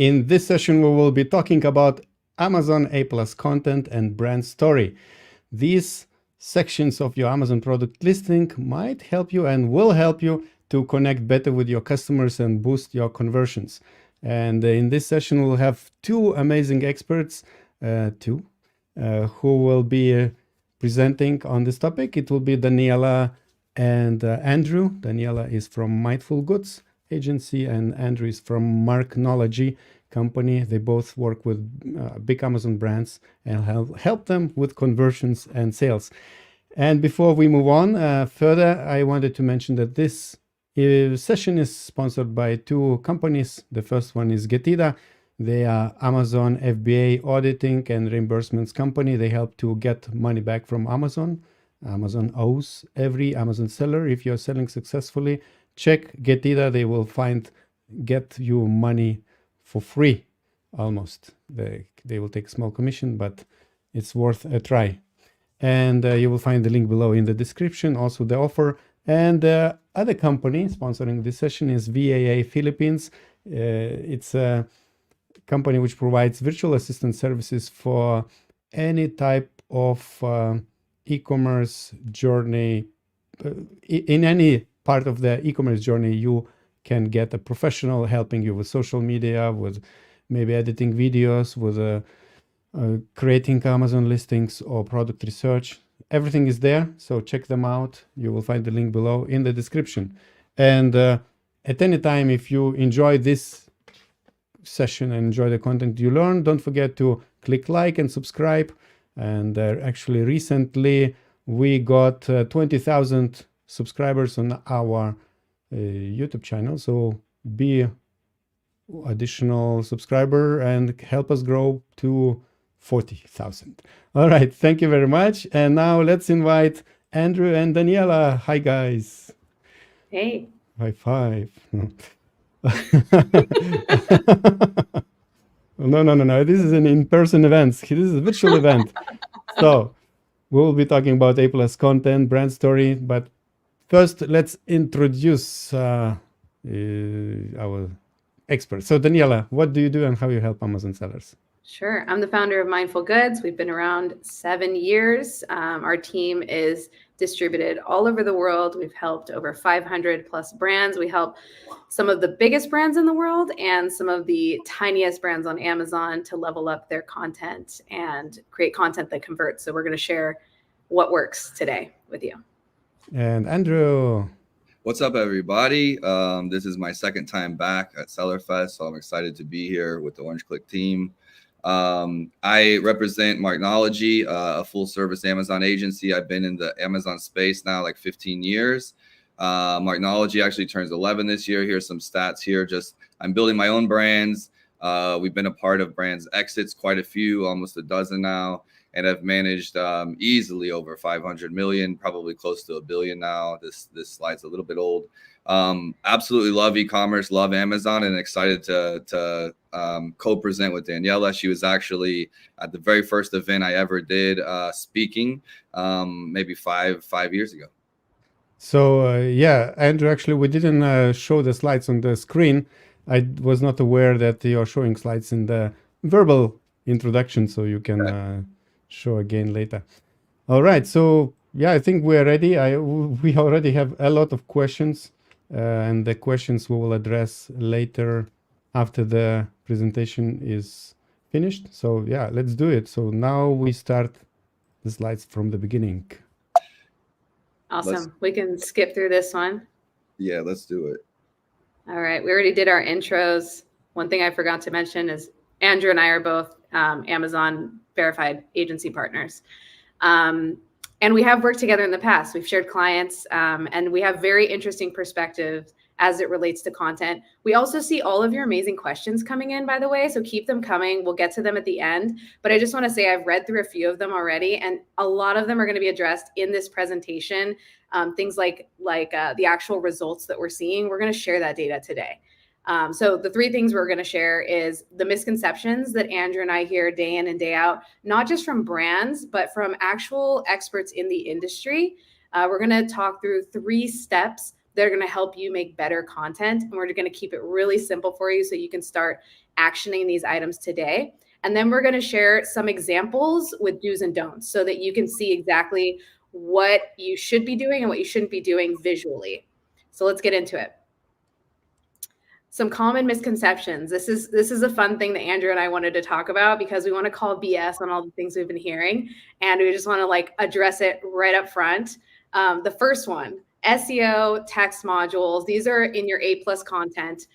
In this session, we will be talking about Amazon A+ content and brand story. These sections of your Amazon product listing might help you and will help you to connect better with your customers and boost your conversions. And in this session, we'll have two amazing experts, who will be presenting on this topic. It will be Daniela and Andrew. Daniela is from Mindful Goods agency and Andrew is from Marknology company. They both work with big Amazon brands and help them with conversions and sales. And before we move on further, I wanted to mention that this session is sponsored by two companies. The first one is Getida. They are Amazon FBA auditing and reimbursements company. They help to get money back from Amazon. Amazon owes every Amazon seller. If you're selling successfully, check Getida. They will get you money for free, almost. They will take a small commission, but it's worth a try. And you will find the link below in the description, also the offer. And the other company sponsoring this session is VAA Philippines. It's a company which provides virtual assistant services for any type of e-commerce journey. In any part of the e-commerce journey, you can get a professional helping you with social media, with maybe editing videos, with creating Amazon listings or product research. Everything is there, so check them out. You will find the link below in the description. And at any time, if you enjoy this session and enjoy the content you learn, don't forget to click like and subscribe. And actually recently we got 20,000 subscribers on our YouTube channel, so be additional subscriber and help us grow to 40,000. All right, thank you very much. And now let's invite Andrew and Daniela. Hi guys. Hey. High five. No. This is an in-person event. This is a virtual event. So we'll be talking about A+ content, brand story, but first let's introduce our experts. So Daniela, what do you do and how you help Amazon sellers? Sure. I'm the founder of Mindful Goods. We've been around 7 years. Our team is distributed all over the world. We've helped over 500 plus brands. We help some of the biggest brands in the world and some of the tiniest brands on Amazon to level up their content and create content that converts. So we're going to share what works today with you. And Andrew. What's up, everybody? This is my second time back at SellerFest, so I'm excited to be here with the Orange Klik team. I represent Marknology, a full-service Amazon agency. I've been in the Amazon space now like 15 years. Marknology actually turns 11 this year. Here's some stats here. I'm building my own brands. We've been a part of brands exits, quite a few, almost a dozen now. And I've managed easily over 500 million, probably close to $1 billion now. This slide's a little bit old. Absolutely love e-commerce, love Amazon, and excited to co-present with Daniela. She was actually at the very first event I ever did speaking, maybe five years ago. So yeah, Andrew, actually, we didn't show the slides on the screen. I was not aware that you're showing slides in the verbal introduction, so you can show again later. All right, so yeah, I think we're ready. We already have a lot of questions, and the questions we will address later after the presentation is finished. So yeah, let's do it. So now we start the slides from the beginning. Awesome. We can skip through this one. Yeah, let's do it. All right. We already did our intros. One thing I forgot to mention is Andrew and I are both Amazon verified agency partners. And we have worked together in the past. We've shared clients and we have very interesting perspectives as it relates to content. We also see all of your amazing questions coming in, by the way, so keep them coming. We'll get to them at the end. But I just want to say I've read through a few of them already, and a lot of them are going to be addressed in this presentation. Things like the actual results that we're seeing. We're going to share that data today. So the three things we're going to share is the misconceptions that Andrew and I hear day in and day out, not just from brands, but from actual experts in the industry. We're going to talk through 3 steps that are going to help you make better content. And we're going to keep it really simple for you so you can start actioning these items today. And then we're going to share some examples with do's and don'ts so that you can see exactly what you should be doing and what you shouldn't be doing visually. So let's get into it. Some common misconceptions. This is a fun thing that Andrew and I wanted to talk about because we want to call BS on all the things we've been hearing, and we just want to like address it right up front. The first one, SEO text modules. These are in your A+ content.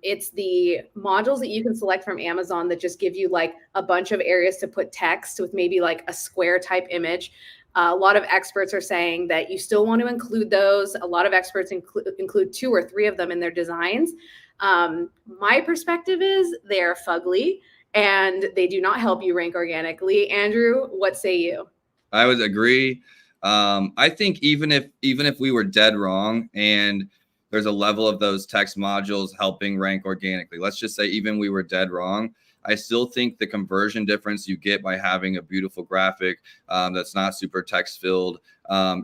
It's the modules that you can select from Amazon that just give you like a bunch of areas to put text with maybe like a square type image. A lot of experts are saying that you still want to include those. A lot of experts include 2 or 3 of them in their designs. My perspective is they are fugly and they do not help you rank organically. Andrew, what say you? I would agree. I think even if we were dead wrong and there's a level of those text modules helping rank organically, let's just say even we were dead wrong, I still think the conversion difference you get by having a beautiful graphic that's not super text filled,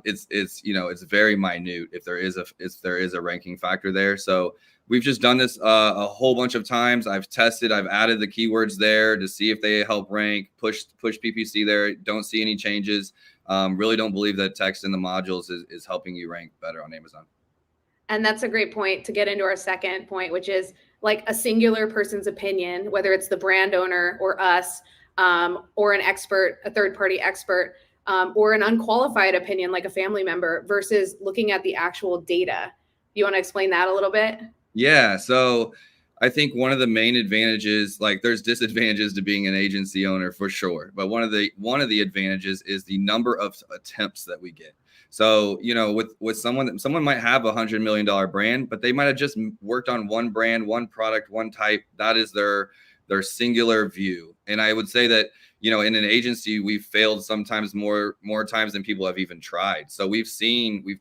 it's very minute if there is a ranking factor there. So we've just done this a whole bunch of times. I've added the keywords there to see if they help rank, push PPC there. Don't see any changes. Really don't believe that text in the modules is helping you rank better on Amazon. And that's a great point to get into our second point, which is like a singular person's opinion, whether it's the brand owner or us, or an expert, a third-party expert, or an unqualified opinion like a family member versus looking at the actual data. You want to explain that a little bit? Yeah. So I think one of the main advantages, like there's disadvantages to being an agency owner for sure, but one of the advantages is the number of attempts that we get. So, with someone might have $100 million brand, but they might have just worked on one brand, one product, one type. That is their singular view. And I would say that, in an agency, we've failed sometimes more times than people have even tried. So we've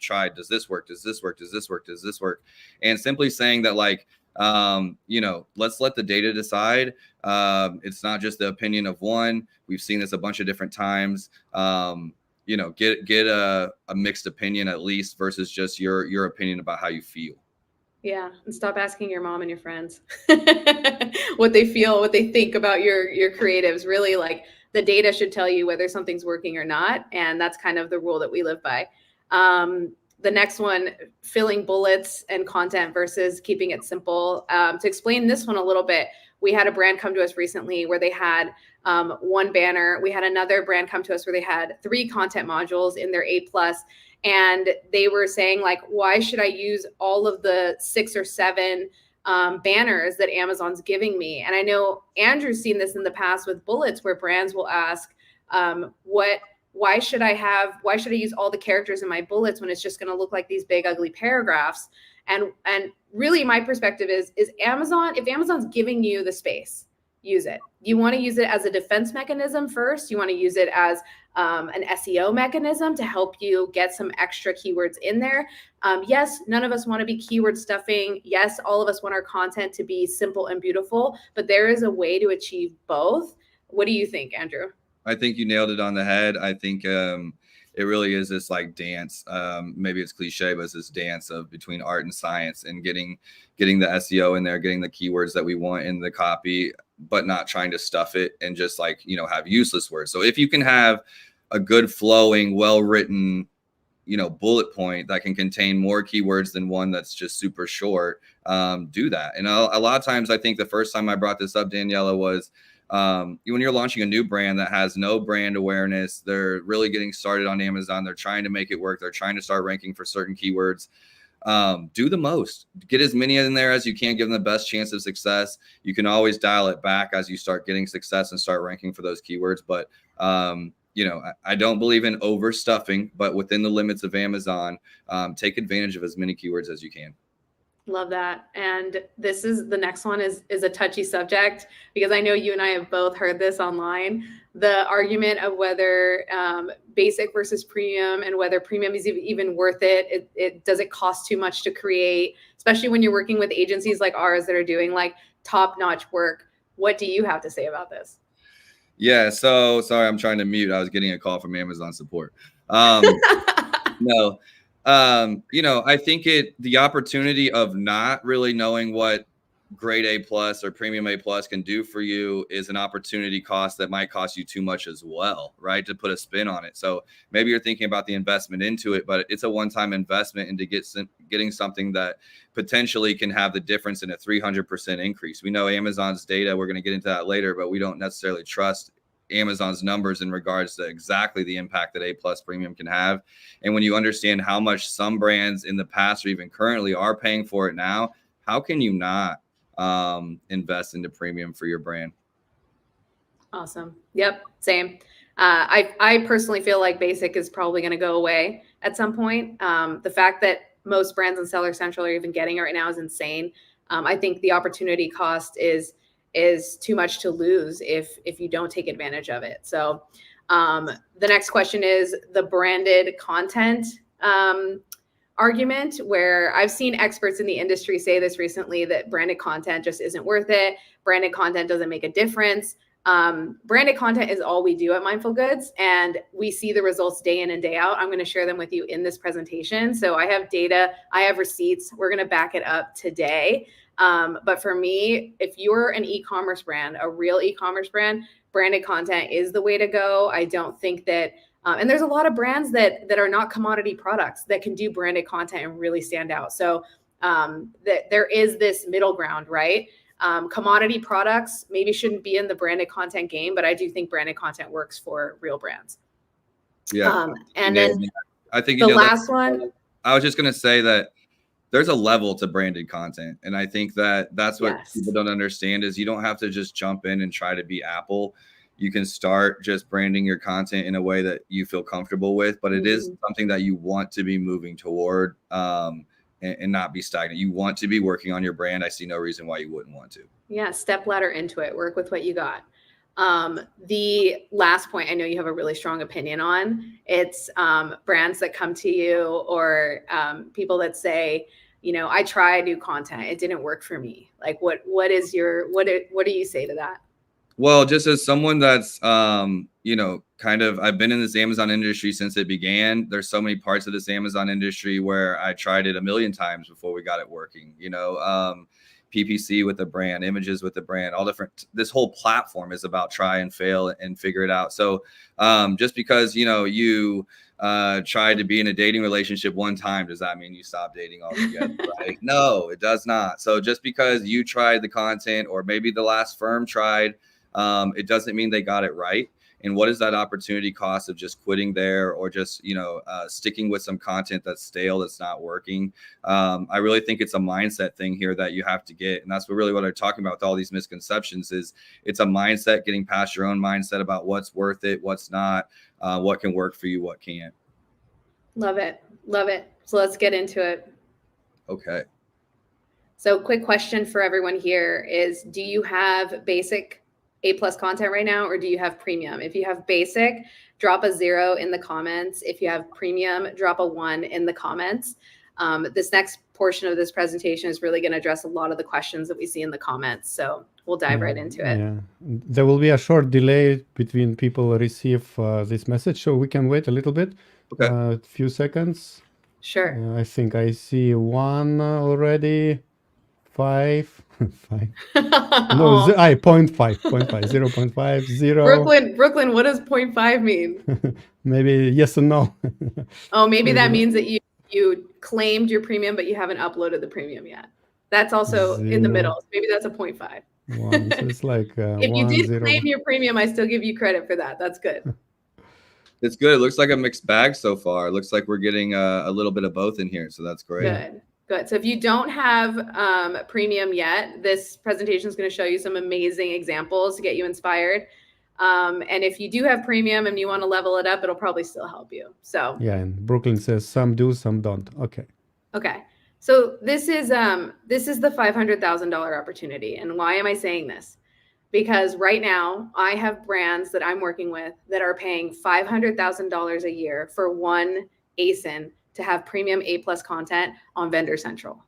tried, does this work? Does this work? Does this work? Does this work? And simply saying that like, let's let the data decide. It's not just the opinion of one. We've seen this a bunch of different times. Get a mixed opinion at least versus just your opinion about how you feel. Yeah, and stop asking your mom and your friends what they feel, what they think about your creatives. Really, like the data should tell you whether something's working or not, and that's kind of the rule that we live by. The next one, filling bullets and content versus keeping it simple. To explain this one a little bit, we had a brand come to us recently where they had one banner. We had another brand come to us where they had 3 content modules in their A+, and they were saying like, why should I use all of the 6 or 7 banners that Amazon's giving me? And I know Andrew's seen this in the past with bullets where brands will ask, why should I use all the characters in my bullets when it's just going to look like these big ugly paragraphs? And really my perspective is Amazon, if Amazon's giving you the space, use it. You want to use it as a defense mechanism first. You want to use it as an SEO mechanism to help you get some extra keywords in there. Yes, none of us want to be keyword stuffing. Yes, all of us want our content to be simple and beautiful, but there is a way to achieve both. What do you think, Andrew? I think you nailed it on the head. I think it really is this like dance. Maybe it's cliche, but it's this dance of between art and science and getting the SEO in there, getting the keywords that we want in the copy, but not trying to stuff it and just like, have useless words. So if you can have a good flowing, well-written, bullet point that can contain more keywords than one that's just super short, do that. And a lot of times I think the first time I brought this up, Daniela, was when you're launching a new brand that has no brand awareness, they're really getting started on Amazon. They're trying to make it work. They're trying to start ranking for certain keywords. Do the most, get as many in there as you can, give them the best chance of success. You can always dial it back as you start getting success and start ranking for those keywords. But, I don't believe in overstuffing, but within the limits of Amazon, take advantage of as many keywords as you can. Love that. And the next one is a touchy subject because I know you and I have both heard this online, the argument of whether basic versus premium and whether premium is even worth it. Does it cost too much to create, especially when you're working with agencies like ours that are doing like top-notch work. What do you have to say about this? Yeah. So sorry, I'm trying to mute. I was getting a call from Amazon support. No. I think the opportunity of not really knowing what grade A plus or premium A plus can do for you is an opportunity cost that might cost you too much as well, right? To put a spin on it. So maybe you're thinking about the investment into it, but it's a one-time investment into getting something that potentially can have the difference in a 300% increase. We know Amazon's data, we're going to get into that later, but we don't necessarily trust Amazon's numbers in regards to exactly the impact that A plus premium can have. And when you understand how much some brands in the past or even currently are paying for it now, how can you not invest into premium for your brand? Awesome. Yep. Same. I personally feel like basic is probably going to go away at some point. The fact that most brands on Seller Central are even getting it right now is insane. I think the opportunity cost is too much to lose if you don't take advantage of it. So the next question is the branded content argument, where I've seen experts in the industry say this recently, that branded content just isn't worth it. Branded content doesn't make a difference. Branded content is all we do at Mindful Goods, and we see the results day in and day out. I'm going to share them with you in this presentation. So I have data, I have receipts. We're going to back it up today. But for me, if you're an e-commerce brand, a real e-commerce brand, branded content is the way to go. I don't think that, and there's a lot of brands that are not commodity products that can do branded content and really stand out. So there is this middle ground, right? Commodity products maybe shouldn't be in the branded content game, but I do think branded content works for real brands. Yeah. And then I think the last one, I was just going to say that there's a level to branded content. And I think that that's what people don't understand is you don't have to just jump in and try to be Apple. You can start just branding your content in a way that you feel comfortable with, but it is something that you want to be moving toward and not be stagnant. You want to be working on your brand. I see no reason why you wouldn't want to. Yeah, step ladder into it. Work with what you got. The last point I know you have a really strong opinion on, it's brands that come to you or people that say, you know, I tried new content, it didn't work for me. Like what do you say to that? Well, just as someone that's, you know, kind of, I've been in this Amazon industry since it began. There's so many parts of this Amazon industry where I tried it a million times before we got it working, you know, PPC with the brand, images with the brand, all different. This whole platform is about try and fail and figure it out. So just because, you know, you tried to be in a dating relationship one time, does that mean you stop dating altogether? Right? No, it does not. So just because you tried the content or maybe the last firm tried, it doesn't mean they got it right. And what is that opportunity cost of just quitting there or just, you know, sticking with some content that's stale, that's not working? I really think it's a mindset thing here that you have to get. And that's what I'm talking about with all these misconceptions is it's a mindset, getting past your own mindset about what's worth it, what's not, what can work for you, what can't. Love it. Love it. So let's get into it. Okay. So quick question for everyone here is, do you have basic A+ content right now, or do you have premium? If you have basic, drop a 0 in the comments. If you have premium, drop a 1 in the comments. This next portion of this presentation is really going to address a lot of the questions that we see in the comments. So we'll dive right into it. Yeah, there will be a short delay between people receive this message, so we can wait a little bit, a few seconds. Sure. I think I see one already. 5. No, 0.5, 0.5, 0. Brooklyn, what does 0.5 mean? Maybe yes and no. Oh, maybe that means that you claimed your premium, but you haven't uploaded the premium yet. That's also 0. In the middle. So maybe that's a 0.5. 1, so it's like if you did claim your premium, I still give you credit for that. That's good. It's good. It looks like a mixed bag so far. It looks like we're getting a little bit of both in here. So that's great. Good. So if you don't have premium yet, this presentation is going to show you some amazing examples to get you inspired. And if you do have premium and you want to level it up, it'll probably still help you. So yeah, and Brooklyn says some do, some don't. Okay. So this is the $500,000 opportunity. And why am I saying this? Because right now I have brands that I'm working with that are paying $500,000 a year for one ASIN to have premium A+ content on Vendor Central.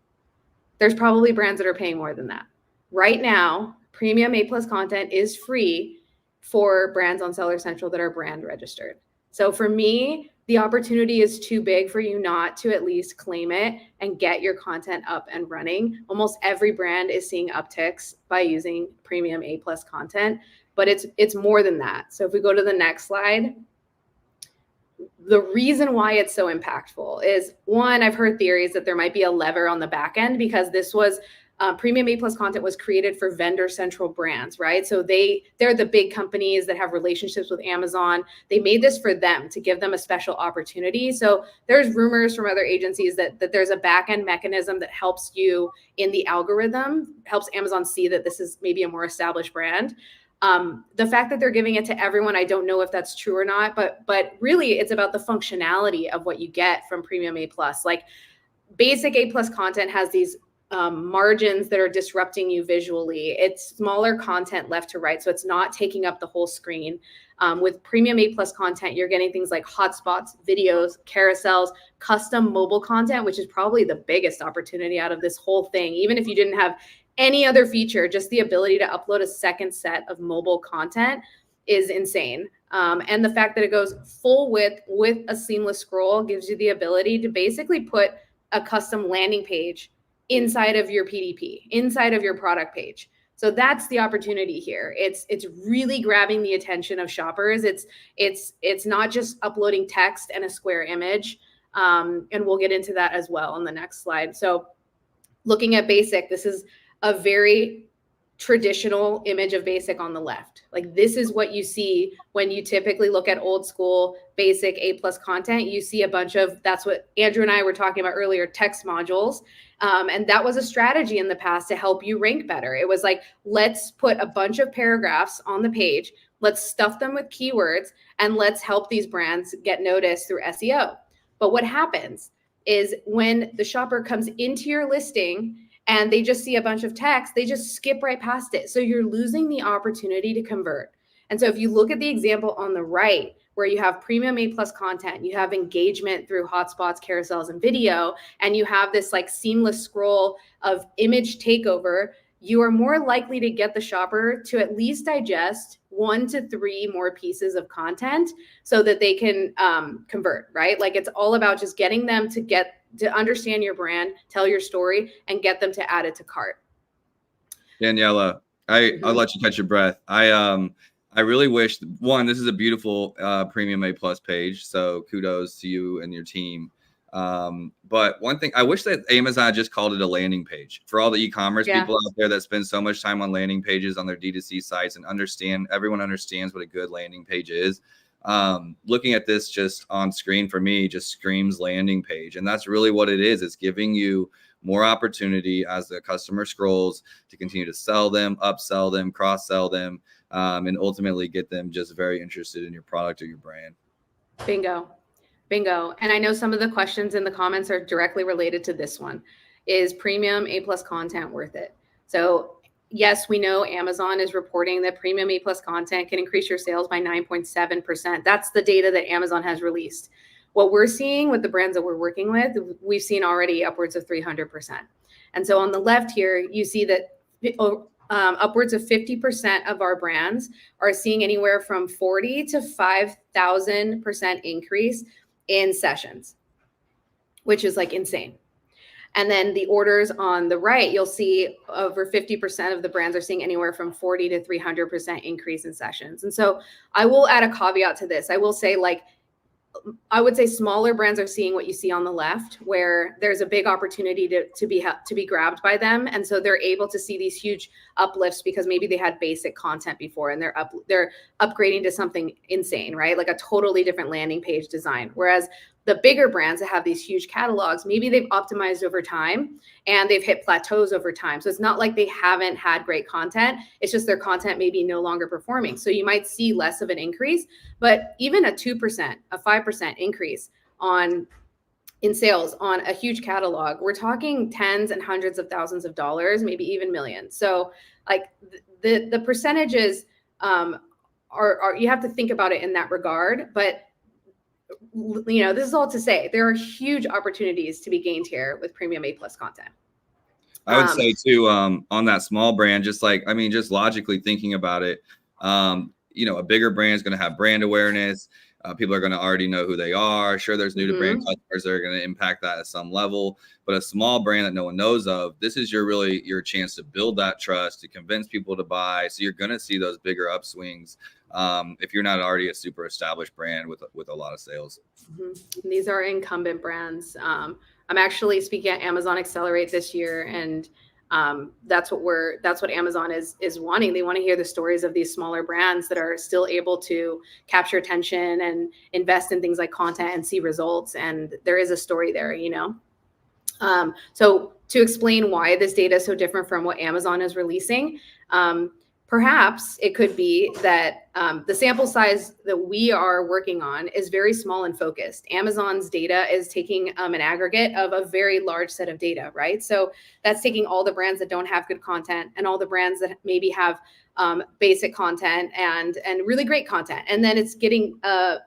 There's probably brands that are paying more than that. Right now, premium A+ content is free for brands on Seller Central that are brand registered. So for me, the opportunity is too big for you not to at least claim it and get your content up and running. Almost every brand is seeing upticks by using premium A+ content, but it's more than that. So if we go to the next slide, the reason why it's so impactful is, one, I've heard theories that there might be a lever on the back end because this was premium A+ content was created for vendor central brands, right? So they're the big companies that have relationships with Amazon. They made this for them to give them a special opportunity. So there's rumors from other agencies that there's a back end mechanism that helps you in the algorithm, helps Amazon see that this is maybe a more established brand. The fact that they're giving it to everyone, I don't know if that's true or not, but really it's about the functionality of what you get from premium A+. Like basic A+ content has these margins that are disrupting you visually. It's smaller content left to right, so it's not taking up the whole screen. With premium A+ content, you're getting things like hotspots, videos, carousels, custom mobile content, which is probably the biggest opportunity out of this whole thing. Even if you didn't have any other feature, just the ability to upload a second set of mobile content is insane. And the fact that it goes full width with a seamless scroll gives you the ability to basically put a custom landing page inside of your PDP, inside of your product page. So that's the opportunity here. It's really grabbing the attention of shoppers. It's not just uploading text and a square image. And we'll get into that as well on the next slide. So looking at basic, this is a very traditional image of basic on the left. Like this is what you see when you typically look at old school basic A+ content. You see a bunch of, that's what Andrew and I were talking about earlier, text modules. And that was a strategy in the past to help you rank better. It was like, let's put a bunch of paragraphs on the page, let's stuff them with keywords, and let's help these brands get noticed through SEO. But what happens is when the shopper comes into your listing and they just see a bunch of text, they just skip right past it. So you're losing the opportunity to convert. And so if you look at the example on the right, where you have premium A+ content, you have engagement through hotspots, carousels, and video, and you have this like seamless scroll of image takeover, you are more likely to get the shopper to at least digest 1 to 3 more pieces of content so that they can convert, right? Like it's all about just getting them to understand your brand, tell your story, and get them to add it to cart. Daniela, I'll let you catch your breath. I really wish, one, this is a beautiful premium A+ page, so kudos to you and your team. But one thing, I wish that Amazon just called it a landing page for all the e-commerce people out there that spend so much time on landing pages on their D2C sites and everyone understands what a good landing page is. Looking at this just on screen for me just screams landing page. And that's really what it is. It's giving you more opportunity as the customer scrolls to continue to sell them, upsell them, cross-sell them, and ultimately get them just very interested in your product or your brand. Bingo. And I know some of the questions in the comments are directly related to this one. Is premium A+ content worth it? So yes, we know Amazon is reporting that premium A+ content can increase your sales by 9.7%. That's the data that Amazon has released. What we're seeing with the brands that we're working with, we've seen already upwards of 300%. And so on the left here, you see that upwards of 50% of our brands are seeing anywhere from 40 to 5,000% increase in sessions, which is like insane. And then the orders on the right, you'll see over 50% of the brands are seeing anywhere from 40 to 300% increase in sessions. And so I will add a caveat to this. I will say, like, I would say smaller brands are seeing what you see on the left, where there's a big opportunity to be grabbed by them. And so they're able to see these huge uplifts because maybe they had basic content before and they're upgrading to something insane, right? Like a totally different landing page design. Whereas the bigger brands that have these huge catalogs, maybe they've optimized over time and they've hit plateaus over time. So it's not like they haven't had great content. It's just their content may be no longer performing. So you might see less of an increase, but even a 2%, a 5% increase in sales on a huge catalog, we're talking tens and hundreds of thousands of dollars, maybe even millions. So like the percentages are you have to think about it in that regard, but you know, this is all to say there are huge opportunities to be gained here with premium A+ content. I would say too, on that small brand, just logically thinking about it, you know, a bigger brand is going to have brand awareness. People are going to already know who they are. Sure, there's new to brand customers that are going to impact that at some level, but a small brand that no one knows of, this is your chance to build that trust, to convince people to buy. So you're going to see those bigger upswings if you're not already a super established brand with a lot of sales. These are incumbent brands. I'm actually speaking at Amazon Accelerate this year, and that's what Amazon is wanting. They want to hear the stories of these smaller brands that are still able to capture attention and invest in things like content and see results. And there is a story there, So to explain why this data is so different from what Amazon is releasing, perhaps it could be that the sample size that we are working on is very small and focused. Amazon's data is taking an aggregate of a very large set of data, right? So that's taking all the brands that don't have good content and all the brands that maybe have basic content and really great content. And then it's getting a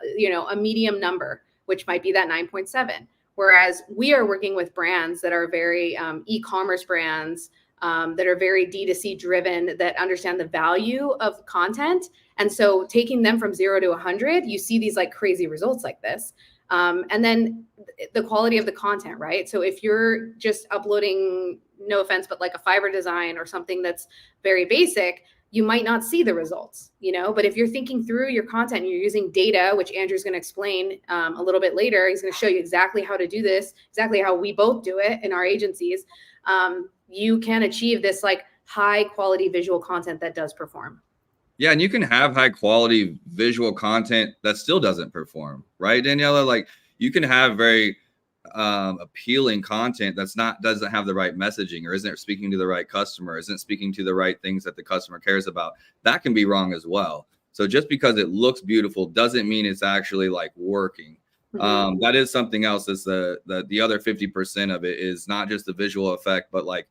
medium number, which might be that 9.7. Whereas we are working with brands that are very e-commerce brands, that are very D2C driven, that understand the value of content. And so taking them from 0 to 100, you see these like crazy results like this. And then the quality of the content, right? So if you're just uploading, no offense, but like a fiber design or something that's very basic, you might not see the results, but if you're thinking through your content and you're using data, which Andrew's going to explain a little bit later, he's going to show you exactly how to do this, exactly how we both do it in our agencies. You can achieve this like high quality visual content that does perform. Yeah. And you can have high quality visual content that still doesn't perform, right, Daniela? Like you can have very appealing content doesn't have the right messaging, or isn't speaking to the right customer, isn't speaking to the right things that the customer cares about. That can be wrong as well. So just because it looks beautiful doesn't mean it's actually like working. That is something else. Is the other 50% of it is not just the visual effect, but like,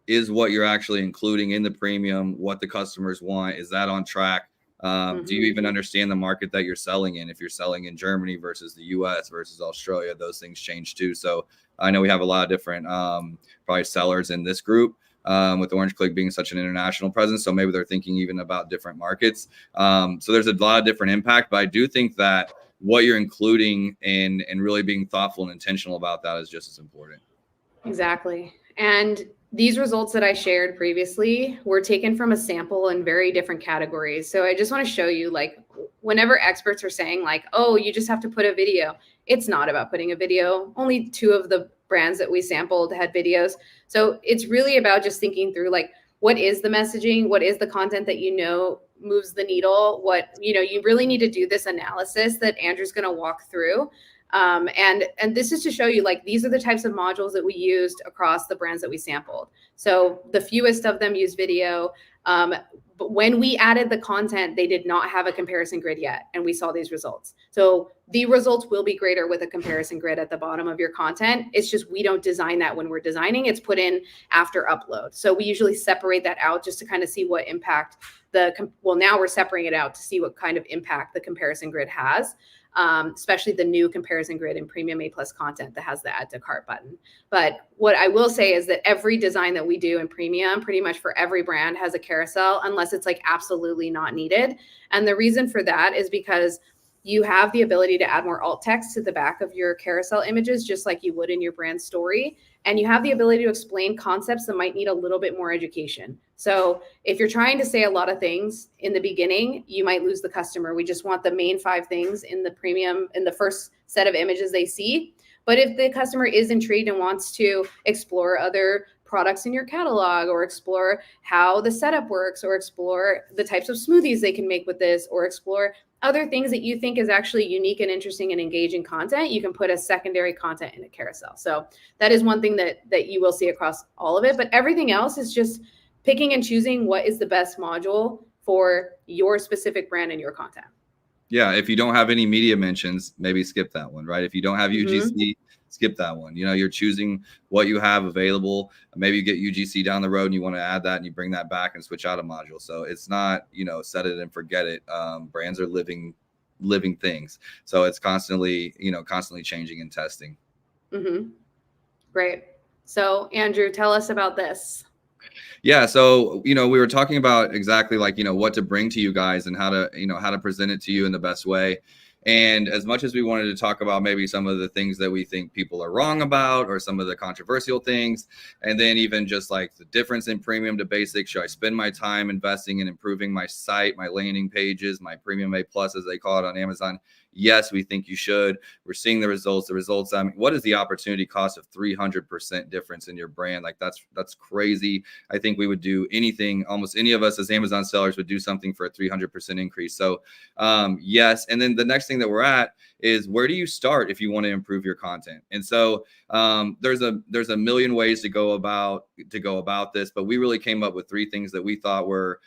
is what you're actually including in the premium what the customers want? Is that on track? Do you even understand the market that you're selling in? If you're selling in Germany versus the US versus Australia, those things change too. So I know we have a lot of different probably sellers in this group, with Orange Klik being such an international presence. So maybe they're thinking even about different markets. So there's a lot of different impact, but I do think that what you're including and really being thoughtful and intentional about that is just as important. Exactly. And these results that I shared previously were taken from a sample in very different categories. So I just want to show you, like, whenever experts are saying like, oh, you just have to put a video, it's not about putting a video. Only 2 of the brands that we sampled had videos. So it's really about just thinking through like, what is the messaging? What is the content that moves the needle? You really need to do this analysis that Andrew's going to walk through. And this is to show you, like, these are the types of modules that we used across the brands that we sampled. So the fewest of them use video. But when we added the content, they did not have a comparison grid yet. And we saw these results. So the results will be greater with a comparison grid at the bottom of your content. It's just, we don't design that when we're designing. It's put in after upload. So we usually separate that out just to kind of see what impact now we're separating it out to see what kind of impact the comparison grid has. Especially the new comparison grid in Premium A+ content that has the add to cart button. But what I will say is that every design that we do in Premium, pretty much for every brand, has a carousel, unless it's like absolutely not needed. And the reason for that is because you have the ability to add more alt text to the back of your carousel images, just like you would in your brand story. And you have the ability to explain concepts that might need a little bit more education. So if you're trying to say a lot of things in the beginning, you might lose the customer. We just want the main 5 things in the premium, in the first set of images they see. But if the customer is intrigued and wants to explore other products in your catalog, or explore how the setup works, or explore the types of smoothies they can make with this, or explore other things that you think is actually unique and interesting and engaging content, you can put a secondary content in a carousel. So that is one thing that you will see across all of it. But everything else is just picking and choosing what is the best module for your specific brand and your content. Yeah. If you don't have any media mentions, maybe skip that one, right? If you don't have UGC, skip that one. You're choosing what you have available. Maybe you get UGC down the road and you want to add that and you bring that back and switch out a module. So it's not, set it and forget it. Brands are living things. So it's constantly changing and testing. Great. So Andrew, tell us about this. Yeah. So, we were talking about exactly like, what to bring to you guys and how to present it to you in the best way. And as much as we wanted to talk about maybe some of the things that we think people are wrong about, or some of the controversial things, and then even just like the difference in premium to basic, should I spend my time investing in improving my site, my landing pages, my premium A plus, as they call it on Amazon? Yes, we think you should. We're seeing the results. I mean, what is the opportunity cost of 300% difference in your brand? Like that's crazy. I think we would do anything, almost any of us as Amazon sellers would do something for a 300% increase. So yes. And then the next thing that we're at is, where do you start if you want to improve your content? And so there's a million ways to go about this, but we really came up with 3 things that we thought were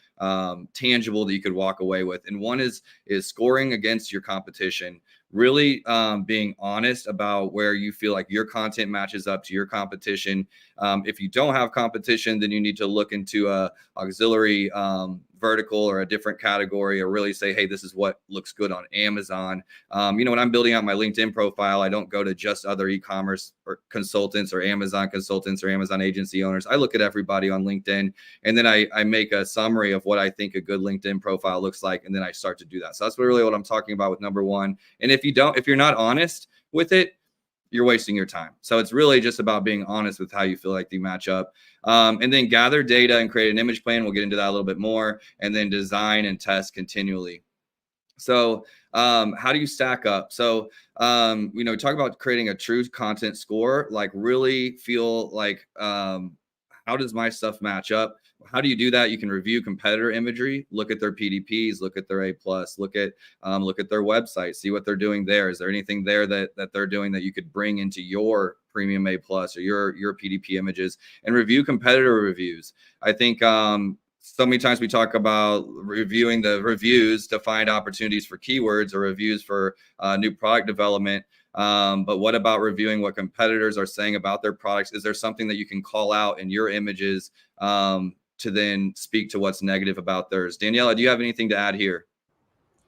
tangible that you could walk away with. And one is scoring against your competition, really being honest about where you feel like your content matches up to your competition. If you don't have competition, then you need to look into a auxiliary vertical or a different category, or really say, hey, this is what looks good on Amazon. When I'm building out my LinkedIn profile, I don't go to just other e-commerce or consultants or Amazon agency owners. I look at everybody on LinkedIn, and then I make a summary of what I think a good LinkedIn profile looks like, and then I start to do that. So that's really what I'm talking about with number 1. And if you're not honest with it, you're wasting your time. So it's really just about being honest with how you feel like they match up. And then gather data and create an image plan. We'll get into that a little bit more. And then design and test continually. So how do you stack up? So, talk about creating a true content score, like really feel like, how does my stuff match up? How do you do that? You can review competitor imagery, look at their PDPs, look at their A+, look at their website, see what they're doing there. Is there anything there that they're doing that you could bring into your premium A+ or your PDP images? And review competitor reviews. I think so many times we talk about reviewing the reviews to find opportunities for keywords or reviews for new product development. But what about reviewing what competitors are saying about their products? Is there something that you can call out in your images to then speak to what's negative about theirs? Daniela, do you have anything to add here?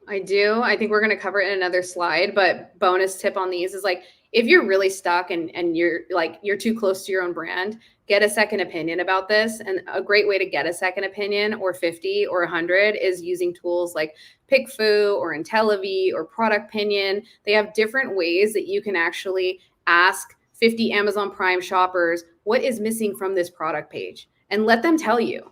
I do. I think we're going to cover it in another slide, but bonus tip on these is, like, if you're really stuck and you're too close to your own brand, get a second opinion about this. And a great way to get a second opinion, or 50 or 100, is using tools like PickFu or IntelliV or Product Opinion. They have different ways that you can actually ask 50 Amazon Prime shoppers what is missing from this product page, and let them tell you,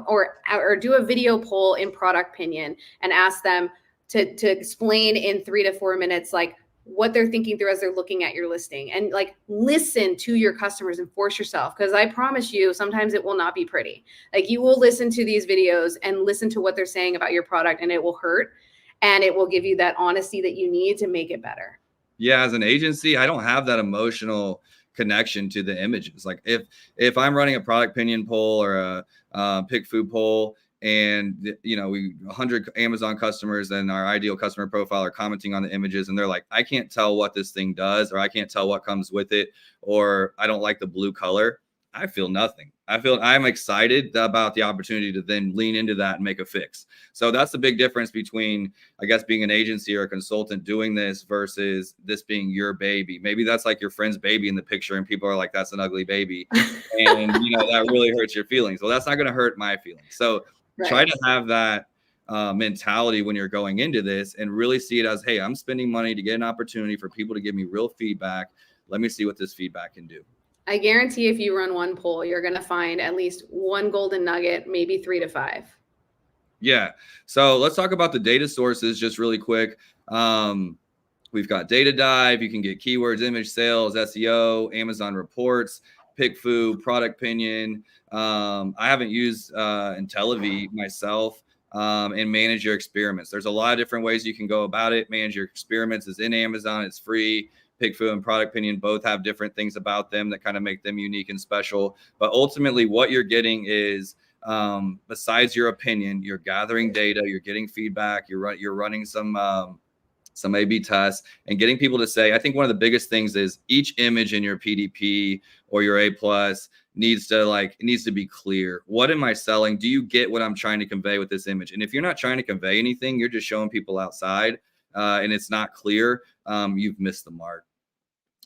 or do a video poll in Product Opinion and ask them to explain in 3 to 4 minutes, like, what they're thinking through as they're looking at your listing. And like, listen to your customers and force yourself, because I promise you, sometimes it will not be pretty. Like, you will listen to these videos and listen to what they're saying about your product, and it will hurt, and it will give you that honesty that you need to make it better. Yeah, as an agency, I don't have that emotional connection to the images. Like if I'm running a Product Opinion poll or a PickFu poll, and 100 Amazon customers and our ideal customer profile are commenting on the images, and they're like, I can't tell what this thing does, or I can't tell what comes with it, or I don't like the blue color, I feel nothing. I'm excited about the opportunity to then lean into that and make a fix. So that's the big difference between, I guess, being an agency or a consultant doing this versus this being your baby. Maybe that's like your friend's baby in the picture, and people are like, that's an ugly baby. And, that really hurts your feelings. Well, that's not going to hurt my feelings. So try to have that mentality when you're going into this, and really see it as, hey, I'm spending money to get an opportunity for people to give me real feedback. Let me see what this feedback can do. I guarantee if you run one poll, you're going to find at least one golden nugget, maybe 3 to 5. Yeah. So let's talk about the data sources just really quick. We've got Data Dive. You can get keywords, image sales, SEO, Amazon reports, PickFu, Product Opinion. I haven't used IntelliV myself, and manage your experiments. There's a lot of different ways you can go about it. Manage your experiments is in Amazon. It's free. PickFu and Product Opinion both have different things about them that kind of make them unique and special. But ultimately, what you're getting is, besides your opinion, you're gathering data, you're getting feedback, you're running some A/B tests, and getting people to say, I think one of the biggest things is each image in your PDP or your A+ needs to be clear. What am I selling? Do you get what I'm trying to convey with this image? And if you're not trying to convey anything, you're just showing people outside, and it's not clear, you've missed the mark.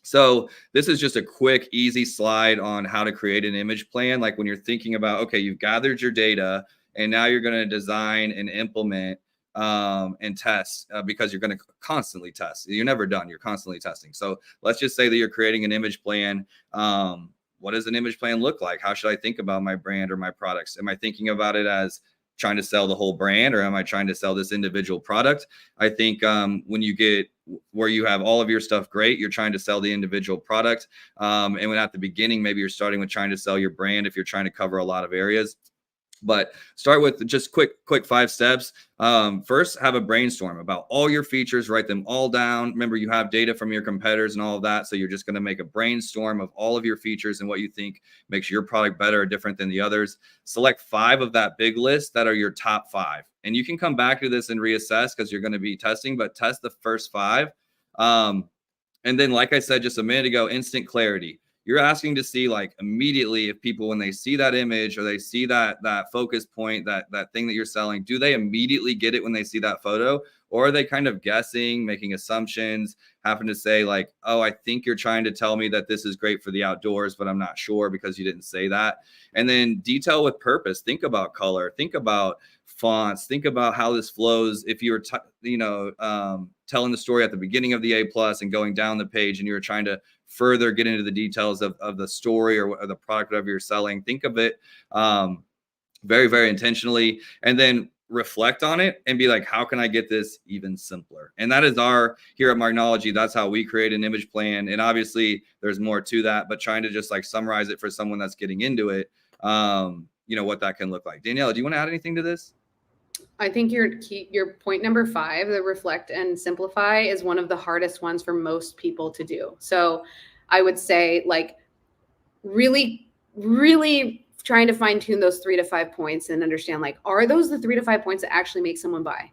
So this is just a quick, easy slide on how to create an image plan. Like when you're thinking about, okay, you've gathered your data, and now you're going to design and implement and test because you're going to constantly test. You're never done. You're constantly testing. So let's just say that you're creating an image plan. What does an image plan look like? How should I think about my brand or my products? Am I thinking about it as trying to sell the whole brand, or am I trying to sell this individual product? I think when you get where you have all of your stuff great, you're trying to sell the individual product. And when at the beginning, maybe you're starting with trying to sell your brand if you're trying to cover a lot of areas. But start with just quick 5 steps. First, have a brainstorm about all your features, write them all down. Remember, you have data from your competitors and all of that. So you're just going to make a brainstorm of all of your features and what you think makes your product better or different than the others. Select 5 of that big list that are your top 5. And you can come back to this and reassess because you're going to be testing, but test the first 5. And then, like I said just a minute ago, instant clarity. You're asking to see like immediately if people, when they see that image or they see that focus point, that thing that you're selling, do they immediately get it when they see that photo? Or are they kind of guessing, making assumptions, happen to say like, oh, I think you're trying to tell me that this is great for the outdoors, but I'm not sure because you didn't say that. And then detail with purpose. Think about color, think about fonts, think about how this flows. If you're, telling the story at the beginning of the A+ and going down the page and you're trying to further get into the details of the story or the product, whatever you're selling, think of it very, very intentionally, and then reflect on it and be like, how can I get this even simpler? And that is here at Marknology, that's how we create an image plan. And obviously there's more to that, but trying to just like summarize it for someone that's getting into it, what that can look like. Daniela, do you want to add anything to this? I think your point number 5, the reflect and simplify, is one of the hardest ones for most people to do. So I would say like really, really trying to fine tune those 3 to 5 points and understand like, are those the 3 to 5 points that actually make someone buy?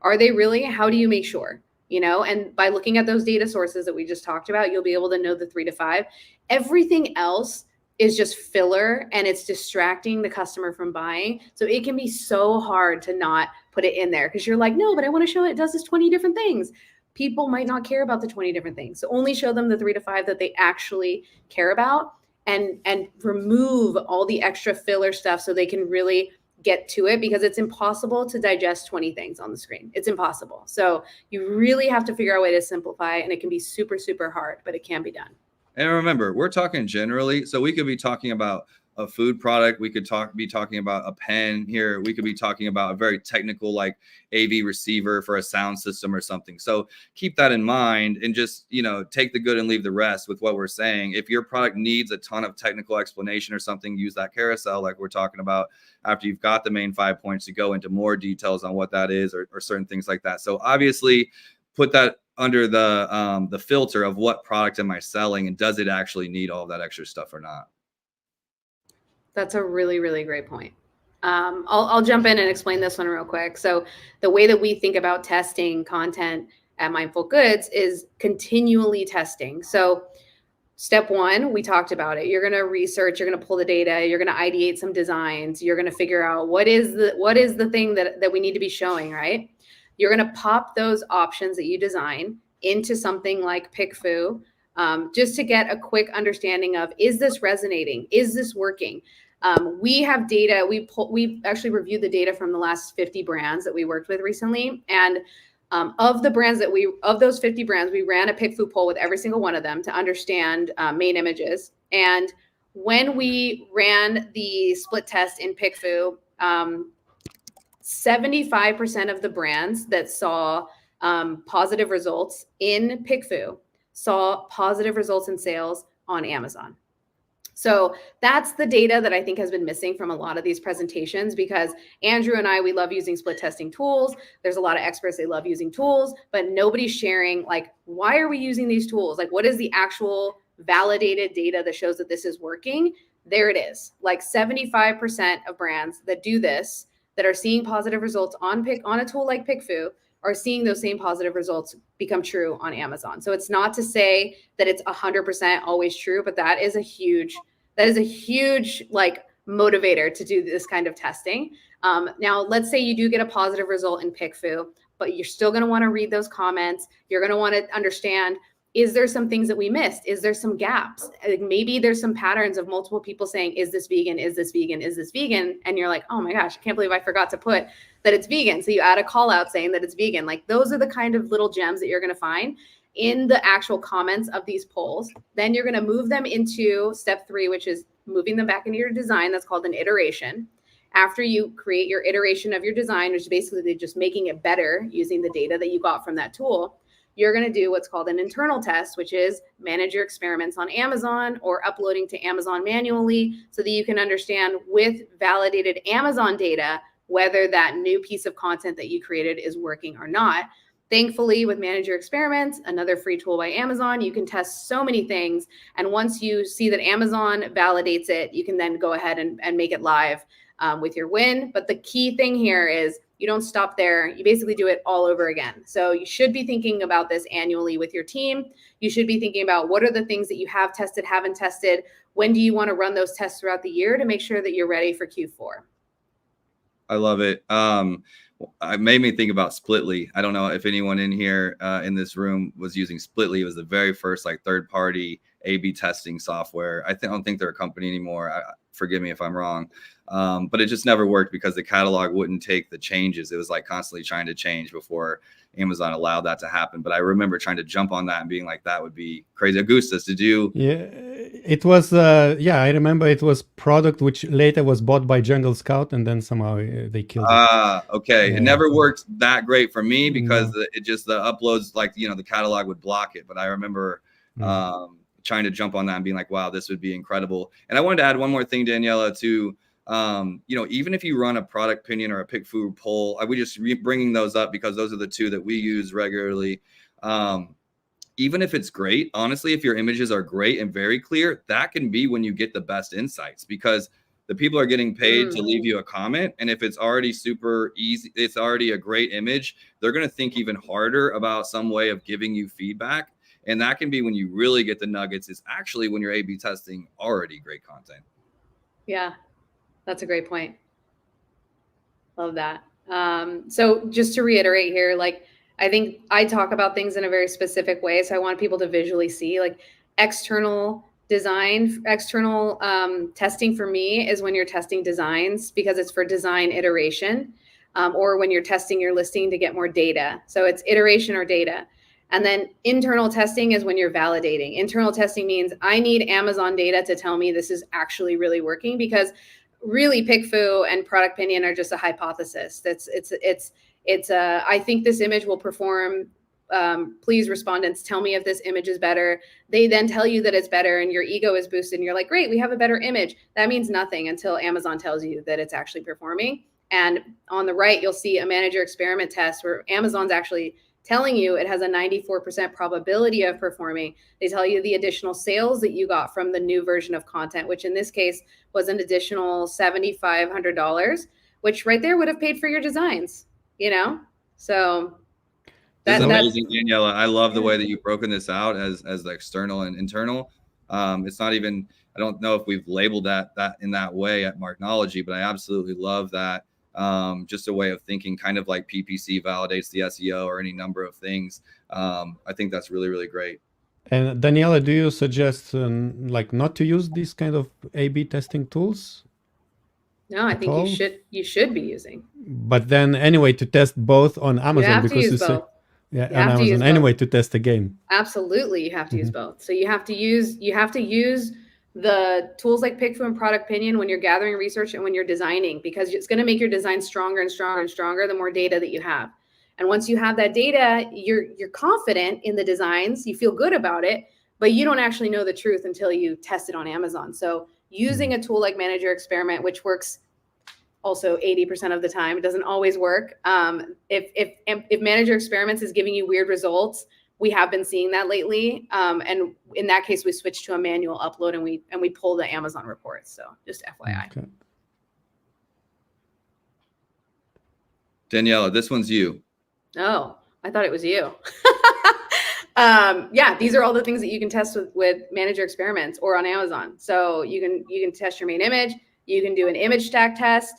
Are they really? How do you make sure? And by looking at those data sources that we just talked about, you'll be able to know the 3 to 5. Everything else is just filler and it's distracting the customer from buying. So it can be so hard to not put it in there because you're like, no, but I want to show it does this 20 different things. People might not care about the 20 different things. So only show them the 3 to 5 that they actually care about and remove all the extra filler stuff so they can really get to it, because it's impossible to digest 20 things on the screen. It's impossible. So you really have to figure out a way to simplify, and it can be super, super hard, but it can be done. And remember, we're talking generally. So we could be talking about a food product. We could be talking about a pen here. We could be talking about a very technical like AV receiver for a sound system or something. So keep that in mind and just, take the good and leave the rest with what we're saying. If your product needs a ton of technical explanation or something, use that carousel like we're talking about after you've got the main 5 points to go into more details on what that is or certain things like that. So obviously put that under the filter of what product am I selling and does it actually need all of that extra stuff or not? That's a really, really great point. I'll jump in and explain this one real quick. So the way that we think about testing content at Mindful Goods is continually testing. So step 1, we talked about it. You're going to research, you're going to pull the data, you're going to ideate some designs, you're going to figure out what is the thing that we need to be showing, right? You're going to pop those options that you design into something like PickFu, just to get a quick understanding of, is this resonating? Is this working? We have data. We actually reviewed the data from the last 50 brands that we worked with recently. And of those 50 brands, we ran a PickFu poll with every single one of them to understand main images. And when we ran the split test in PickFu, 75% of the brands that saw positive results in PickFu saw positive results in sales on Amazon. So that's the data that I think has been missing from a lot of these presentations, because Andrew and I, we love using split testing tools. There's a lot of experts, they love using tools, but nobody's sharing like, why are we using these tools? Like, what is the actual validated data that shows that this is working? There it is. Like 75% of brands that do this, that are seeing positive results on a tool like PickFu, are seeing those same positive results become true on Amazon. So it's not to say that it's 100% always true, but that is a huge like motivator to do this kind of testing. Now, let's say you do get a positive result in PickFu, but you're still going to want to read those comments. You're going to want to understand is there some things that we missed? Is there some gaps? Like maybe there's some patterns of multiple people saying, is this vegan? Is this vegan? Is this vegan? And you're like, oh my gosh, I can't believe I forgot to put that it's vegan. So you add a call out saying that it's vegan. Like those are the kind of little gems that you're going to find in the actual comments of these polls. Then you're going to move them into step 3, which is moving them back into your design. That's called an iteration. After you create your iteration of your design, which is basically just making it better using the data that you got from that tool, you're going to do what's called an internal test, which is manage your experiments on Amazon or uploading to Amazon manually so that you can understand with validated Amazon data whether that new piece of content that you created is working or not. Thankfully, with Manage Your Experiments, another free tool by Amazon, you can test so many things. And once you see that Amazon validates it, you can then go ahead and make it live with your win. But the key thing here is you don't stop there. You basically do it all over again. So you should be thinking about this annually with your team. You should be thinking about what are the things that you have tested, haven't tested. When do you want to run those tests throughout the year to make sure that you're ready for Q4? I love it. It made me think about Splitly. I don't know if anyone in here in this room was using Splitly. It was the very first like third-party A/B testing software. I don't think they're a company anymore. Forgive me if I'm wrong. But it just never worked because the catalog wouldn't take the changes. It was like constantly trying to change before Amazon allowed that to happen. But I remember trying to jump on that and being like, that would be crazy. Augustus, did you? Yeah, it was, I remember it was product which later was bought by Jungle Scout and then somehow they killed it. Okay. Yeah. It never worked that great for me because the uploads, like, the catalog would block it. But I remember trying to jump on that and being like, wow, this would be incredible. And I wanted to add one more thing, Daniela, to, even if you run a product opinion or a pick food poll, we just bringing those up because those are the two that we use regularly. Even if it's great, honestly, if your images are great and very clear, that can be when you get the best insights because the people are getting paid to leave you a comment. And if it's already super easy, it's already a great image, they're going to think even harder about some way of giving you feedback. And that can be when you really get the nuggets. It's actually when you're A/B testing already great content. Yeah, that's a great point. Love that. So just to reiterate here, like, I think I talk about things in a very specific way. So I want people to visually see like external design, external testing for me is when you're testing designs because it's for design iteration or when you're testing your listing to get more data. So it's iteration or data. And then internal testing is when you're validating. Internal testing means I need Amazon data to tell me this is actually really working because really PickFu and Product Opinion are just a hypothesis. I think this image will perform. Please, respondents, tell me if this image is better. They then tell you that it's better and your ego is boosted and you're like, great, we have a better image. That means nothing until Amazon tells you that it's actually performing. And on the right, you'll see a manager experiment test where Amazon's actually telling you it has a 94% probability of performing. They tell you the additional sales that you got from the new version of content, which in this case was an additional $7,500, which right there would have paid for your designs, So that's amazing, Daniela. I love the way that you've broken this out as the external and internal. It's not even, I don't know if we've labeled that in that way at Marknology, but I absolutely love that. Just a way of thinking, kind of like PPC validates the SEO or any number of things. I think that's really, really great. And Daniela, do you suggest not to use these kind of A/B testing tools? No, I think you should be using. But then anyway, to test both on Amazon, you have because to use both. On Amazon anyway to test again. Absolutely, you have to use both. So you have to use the tools like PickFu and Product Opinion when you're gathering research and when you're designing, because it's going to make your design stronger and stronger and stronger the more data that you have. And once you have that data, you're confident in the designs, you feel good about it, but you don't actually know the truth until you test it on Amazon. So using a tool like Manager Experiment, which works also 80% of the time, it doesn't always work. If Manager Experiments is giving you weird results, we have been seeing that lately. And in that case, we switched to a manual upload and we pull the Amazon reports. So just FYI. Okay. Daniela, this one's you. Oh, I thought it was you. Yeah, these are all the things that you can test with Manager Experiments or on Amazon. So you can test your main image. You can do an image stack test.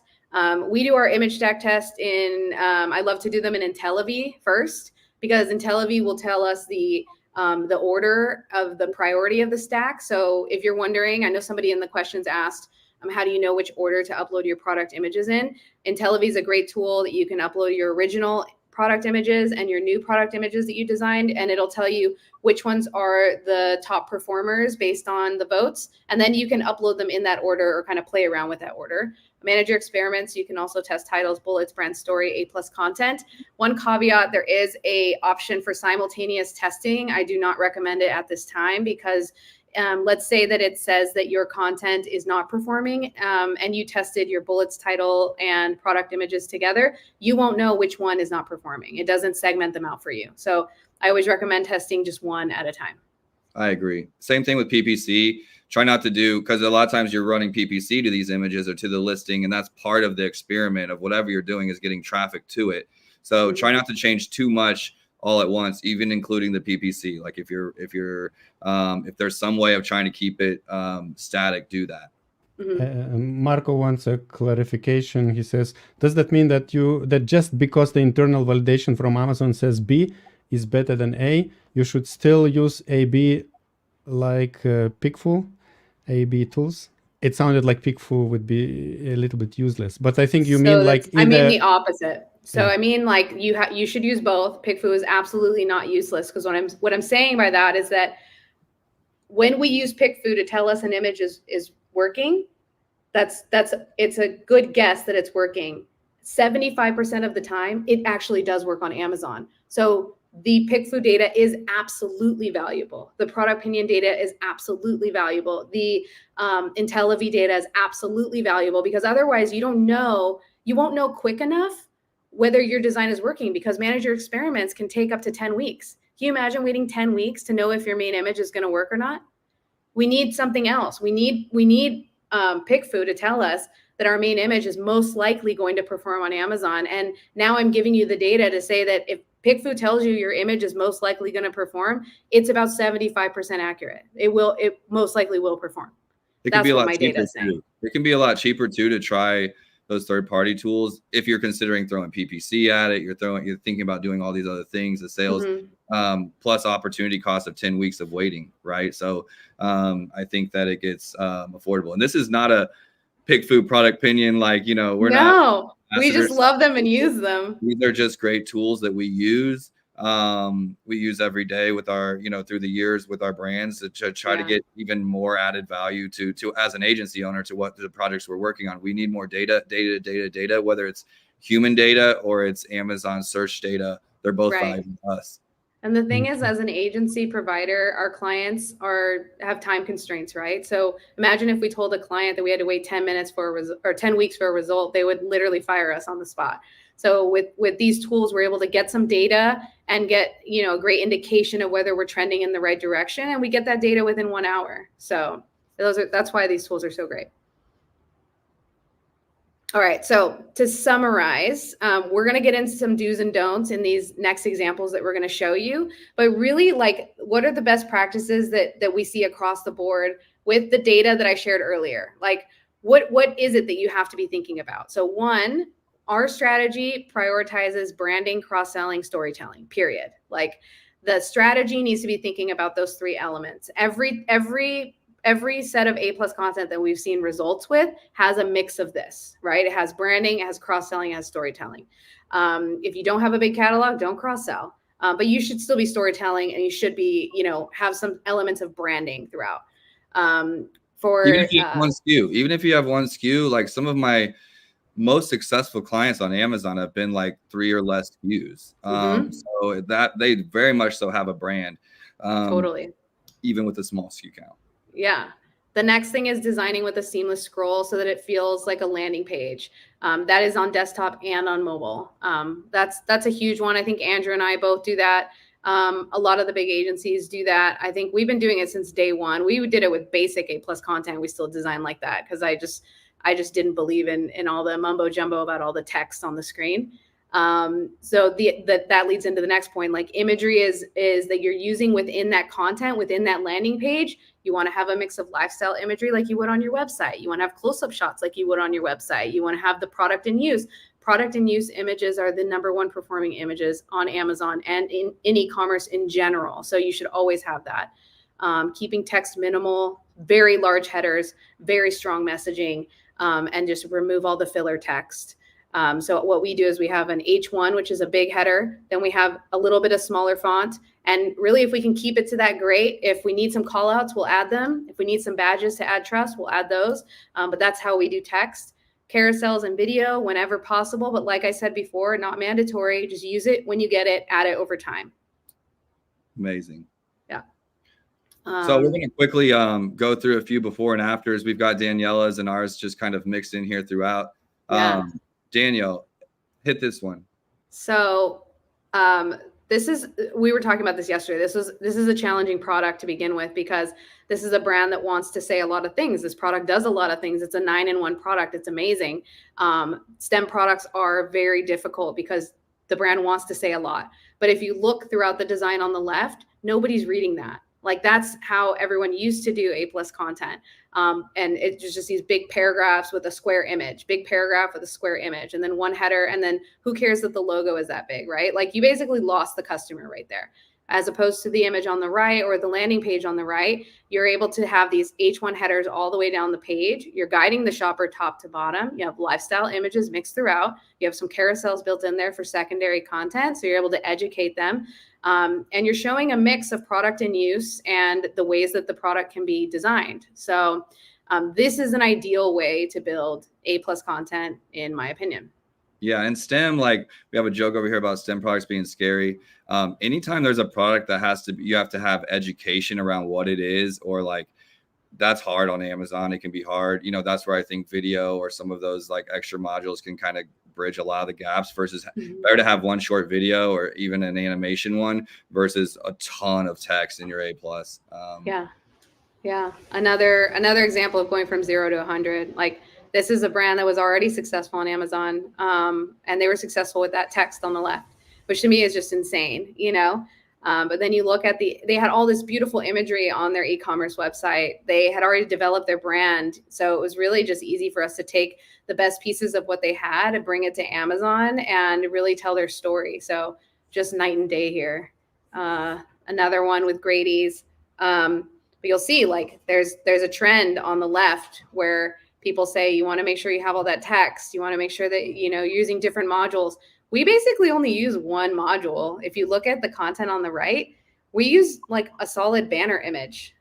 We do our image stack test I love to do them in IntelliV first, because IntelliV will tell us the the order of the priority of the stack. So if you're wondering, I know somebody in the questions asked, how do you know which order to upload your product images in? IntelliView is a great tool that you can upload your original product images and your new product images that you designed, and it'll tell you which ones are the top performers based on the votes. And then you can upload them in that order or kind of play around with that order. Manage your experiments. You can also test titles, bullets, brand story, A+ content. One caveat, there is a option for simultaneous testing. I do not recommend it at this time because let's say that it says that your content is not performing and you tested your bullets, title, and product images together, you won't know which one is not performing. It doesn't segment them out for you. So I always recommend testing just one at a time. I agree. Same thing with PPC. Try not to do, because a lot of times you're running PPC to these images or to the listing, and that's part of the experiment of whatever you're doing is getting traffic to it. So try not to change too much all at once, even including the PPC. Like if there's some way of trying to keep it static, do that. Marco wants a clarification. He says, does that mean that just because the internal validation from Amazon says B is better than A, you should still use AB like Pixel, AB tools? It sounded like Pixel would be a little bit useless, but I think you mean like I mean the opposite. So I mean, like you should use both. PickFu is absolutely not useless, because what I'm saying by that is that when we use PickFu to tell us an image is working, it's a good guess that it's working. 75% of the time, it actually does work on Amazon. So the PickFu data is absolutely valuable. The product opinion data is absolutely valuable. The IntelliView data is absolutely valuable, because otherwise you won't know quick enough whether your design is working, because manager experiments can take up to 10 weeks. Can you imagine waiting 10 weeks to know if your main image is going to work or not? We need something else. We need PickFu to tell us that our main image is most likely going to perform on Amazon. And now I'm giving you the data to say that if PickFu tells you your image is most likely going to perform, it's about 75% accurate. It most likely will perform. It can be a lot cheaper too. It can be a lot cheaper too to try those third-party tools. If you're considering throwing PPC at it, you're thinking about doing all these other things, the sales plus opportunity cost of 10 weeks of waiting, right? So I think that it gets affordable. And this is not a PickFu product opinion, like, we're not. We just love them and use them. These are just great tools that we use. We use every day with our, through the years with our brands to try to get even more added value to as an agency owner to what the projects we're working on. We need more data, whether it's human data or it's Amazon search data. They're both valuable to us. And the thing is, as an agency provider, our clients have time constraints, right? So imagine if we told a client that we had to wait 10 minutes or 10 weeks for a result, they would literally fire us on the spot. So with these tools, we're able to get some data and get, a great indication of whether we're trending in the right direction. And we get that data within 1 hour. So that's why these tools are so great. All right, so to summarize, we're going to get into some do's and don'ts in these next examples that we're going to show you. But really, what are the best practices that we see across the board with the data that I shared earlier? Like, what is it that you have to be thinking about? So one, our strategy prioritizes branding, cross-selling, storytelling, period. Like, the strategy needs to be thinking about those three elements. Every set of A+ content that we've seen results with has a mix of this, right? It has branding, it has cross-selling, it has storytelling. If you don't have a big catalog, don't cross-sell. But you should still be storytelling, and you should be, have some elements of branding throughout. Even if you have one SKU, like some of my most successful clients on Amazon have been like 3 or less SKUs. So that they very much so have a brand. Totally. Even with a small SKU count. Yeah. The next thing is designing with a seamless scroll so that it feels like a landing page. That is on desktop and on mobile. That's a huge one. I think Andrew and I both do that. A lot of the big agencies do that. I think we've been doing it since day one. We did it with basic A+ content. We still design like that because I just didn't believe in all the mumbo jumbo about all the text on the screen. So that leads into the next point. Like, imagery is that you're using within that content, within that landing page. You want to have a mix of lifestyle imagery like you would on your website. You want to have close-up shots like you would on your website. You want to have the product in use, product in use images are the #1 performing images on Amazon and in e-commerce in general. So you should always have that. Keeping text minimal, very large headers, very strong messaging, and just remove all the filler text. So what we do is we have an H1, which is a big header. Then we have a little bit of smaller font. And really, if we can keep it to that, great. If we need some call outs, we'll add them. If we need some badges to add trust, we'll add those. But that's how we do text. Carousels and video whenever possible. But like I said before, not mandatory. Just use it when you get it, add it over time. Amazing. Yeah. So we're going to quickly go through a few before and afters. We've got Daniela's and ours just kind of mixed in here throughout. Yeah. Danielle, hit this one. So we were talking about this yesterday. This is a challenging product to begin with because this is a brand that wants to say a lot of things. This product does a lot of things. It's a 9-in-1 product. It's amazing. STEM products are very difficult because the brand wants to say a lot. But if you look throughout the design on the left, nobody's reading that. Like that's how everyone used to do A+ content. And it's just these big paragraphs with a square image, big paragraph with a square image, and then one header. And then who cares that the logo is that big, right? Like you basically lost the customer right there. As opposed to the image on the right or the landing page on the right, you're able to have these H1 headers all the way down the page. You're guiding the shopper top to bottom. You have lifestyle images mixed throughout. You have some carousels built in there for secondary content. So you're able to educate them. And you're showing a mix of product in use and the ways that the product can be designed. So this is an ideal way to build A+ content, in my opinion. Yeah, and STEM, like we have a joke over here about STEM products being scary. Anytime there's a product that you have to have education around what it is, or like that's hard on Amazon. It can be hard. You know, that's where I think video or some of those like extra modules can kind of bridge a lot of the gaps versus better to have one short video or even an animation one versus a ton of text in your A+. Yeah. Another example of going from 0 to 100. Like this is a brand that was already successful on Amazon, and they were successful with that text on the left, which to me is just insane, you know? But then you look at they had all this beautiful imagery on their e-commerce website. They had already developed their brand. So it was really just easy for us to take the best pieces of what they had and bring it to Amazon and really tell their story. So just night and day here. Another one with Grady's. But you'll see like there's a trend on the left where people say you want to make sure you have all that text. You want to make sure that, you know, you're using different modules. We basically only use one module. If you look at the content on the right, we use like a solid banner image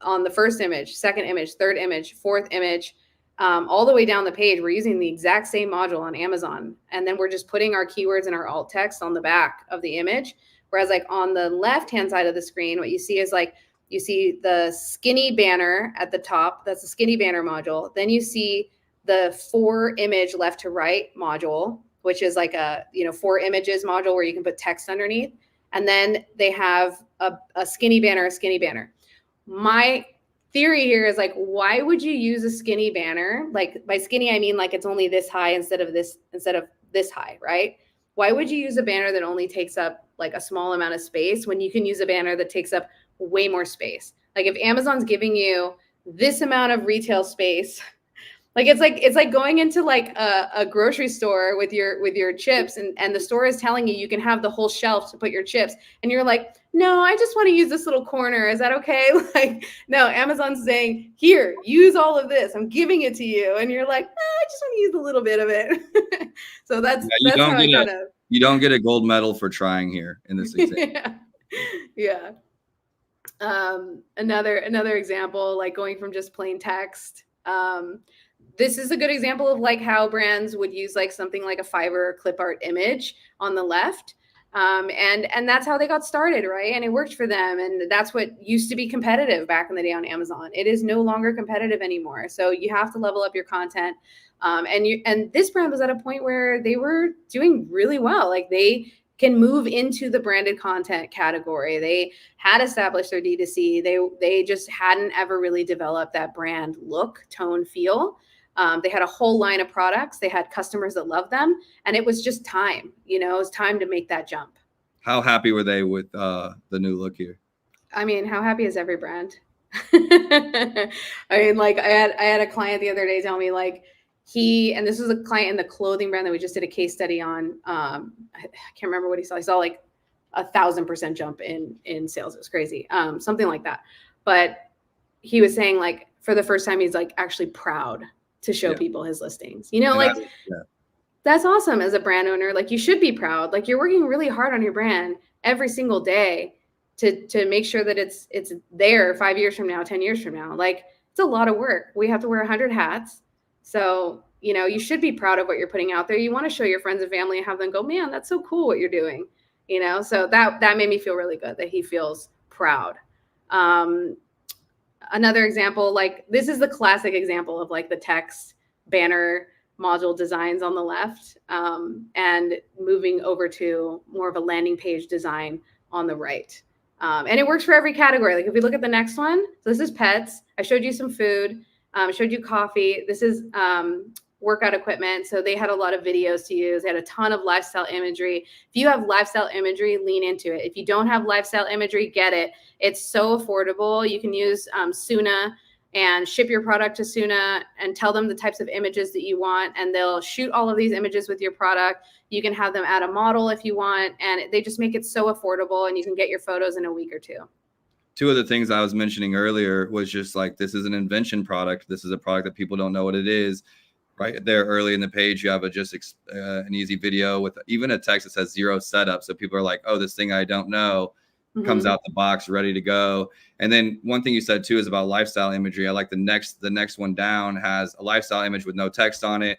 on the first image, second image, third image, fourth image, all the way down the page. We're using the exact same module on Amazon. And then we're just putting our keywords and our alt text on the back of the image. Whereas like on the left-hand side of the screen, what you see is like, you see the skinny banner at the top. That's the skinny banner module. Then you see the 4-image left to right module, which is like a 4 images module where you can put text underneath. And then they have a skinny banner, My theory here is like, why would you use a skinny banner? Like by skinny, I mean like it's only this high instead of this high, right? Why would you use a banner that only takes up like a small amount of space when you can use a banner that takes up way more space? Like if Amazon's giving you this amount of retail space, like it's like going into like a grocery store with your chips and the store is telling you can have the whole shelf to put your chips, and you're like, no, I just want to use this little corner. Is that okay? Like, no, Amazon's saying, here, use all of this. I'm giving it to you, and you're like, I just want to use a little bit of it. So that's how I kind of. You don't get a gold medal for trying here in this example. Yeah. Another example, like going from just plain text. This is a good example of like how brands would use like something like a Fiverr or clip art image on the left. And that's how they got started, right? And it worked for them. And that's what used to be competitive back in the day on Amazon. It is no longer competitive anymore. So you have to level up your content. And this brand was at a point where they were doing really well. Like they can move into the branded content category. They had established their D2C. They just hadn't ever really developed that brand look, tone, feel. They had a whole line of products. They had customers that loved them. And it was just time, it was time to make that jump. How happy were they with the new look here? I mean, how happy is every brand? I mean, like I had a client the other day tell me like, and this was a client in the clothing brand that we just did a case study on. I can't remember what he saw. He saw like 1,000% jump in sales. It was crazy. Something like that. But he was saying like for the first time, he's like actually proud to show people his listings, you know, And like that's awesome as a brand owner. Like you should be proud. Like you're working really hard on your brand every single day to make sure that it's there 5 years from now, 10 years from now. Like it's a lot of work. We have to wear 100 hats. So, you know, you should be proud of what you're putting out there. You want to show your friends and family and have them go, man, that's so cool what you're doing. You know, so that made me feel really good that he feels proud. Another example, like this is the classic example of like the text banner module designs on the left, and moving over to more of a landing page design on the right. And it works for every category. Like if we look at the next one, so this is pets. I showed you some food, showed you coffee. This is workout equipment. So they had a lot of videos to use. They had a ton of lifestyle imagery. If you have lifestyle imagery, lean into it. If you don't have lifestyle imagery, get it. It's so affordable. You can use Suna and ship your product to Suna and tell them the types of images that you want, and they'll shoot all of these images with your product. You can have them add a model if you want, and they just make it so affordable, and you can get your photos in a week or two. Two of the things I was mentioning earlier was just like, this is an invention product. This is a product that people don't know what it is. Right there early in the page, you have an easy video with even a text that says 0 setup. So people are like, oh, this thing I don't know comes out the box ready to go. And then one thing you said too is about lifestyle imagery. I like the next one down has a lifestyle image with no text on it.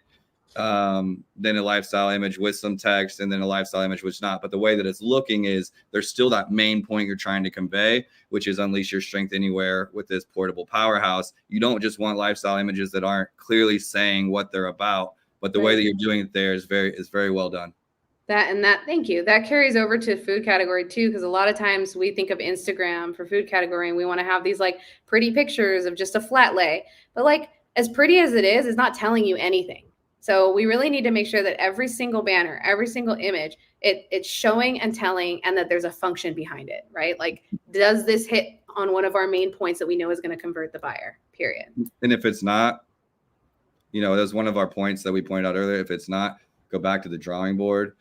Then a lifestyle image with some text, and then a lifestyle image which not. But the way that it's looking is there's still that main point you're trying to convey, which is unleash your strength anywhere with this portable powerhouse. You don't just want lifestyle images that aren't clearly saying what they're about, but the way that you're doing it there is very well done. Thank you. That carries over to food category too, because a lot of times we think of Instagram for food category and we want to have these like pretty pictures of just a flat lay, but like as pretty as it is, it's not telling you anything. So we really need to make sure that every single banner, every single image, it's showing and telling, and that there's a function behind it, right? Like, does this hit on one of our main points that we know is going to convert the buyer, period? And if it's not, you know, that's one of our points that we pointed out earlier. If it's not, go back to the drawing board.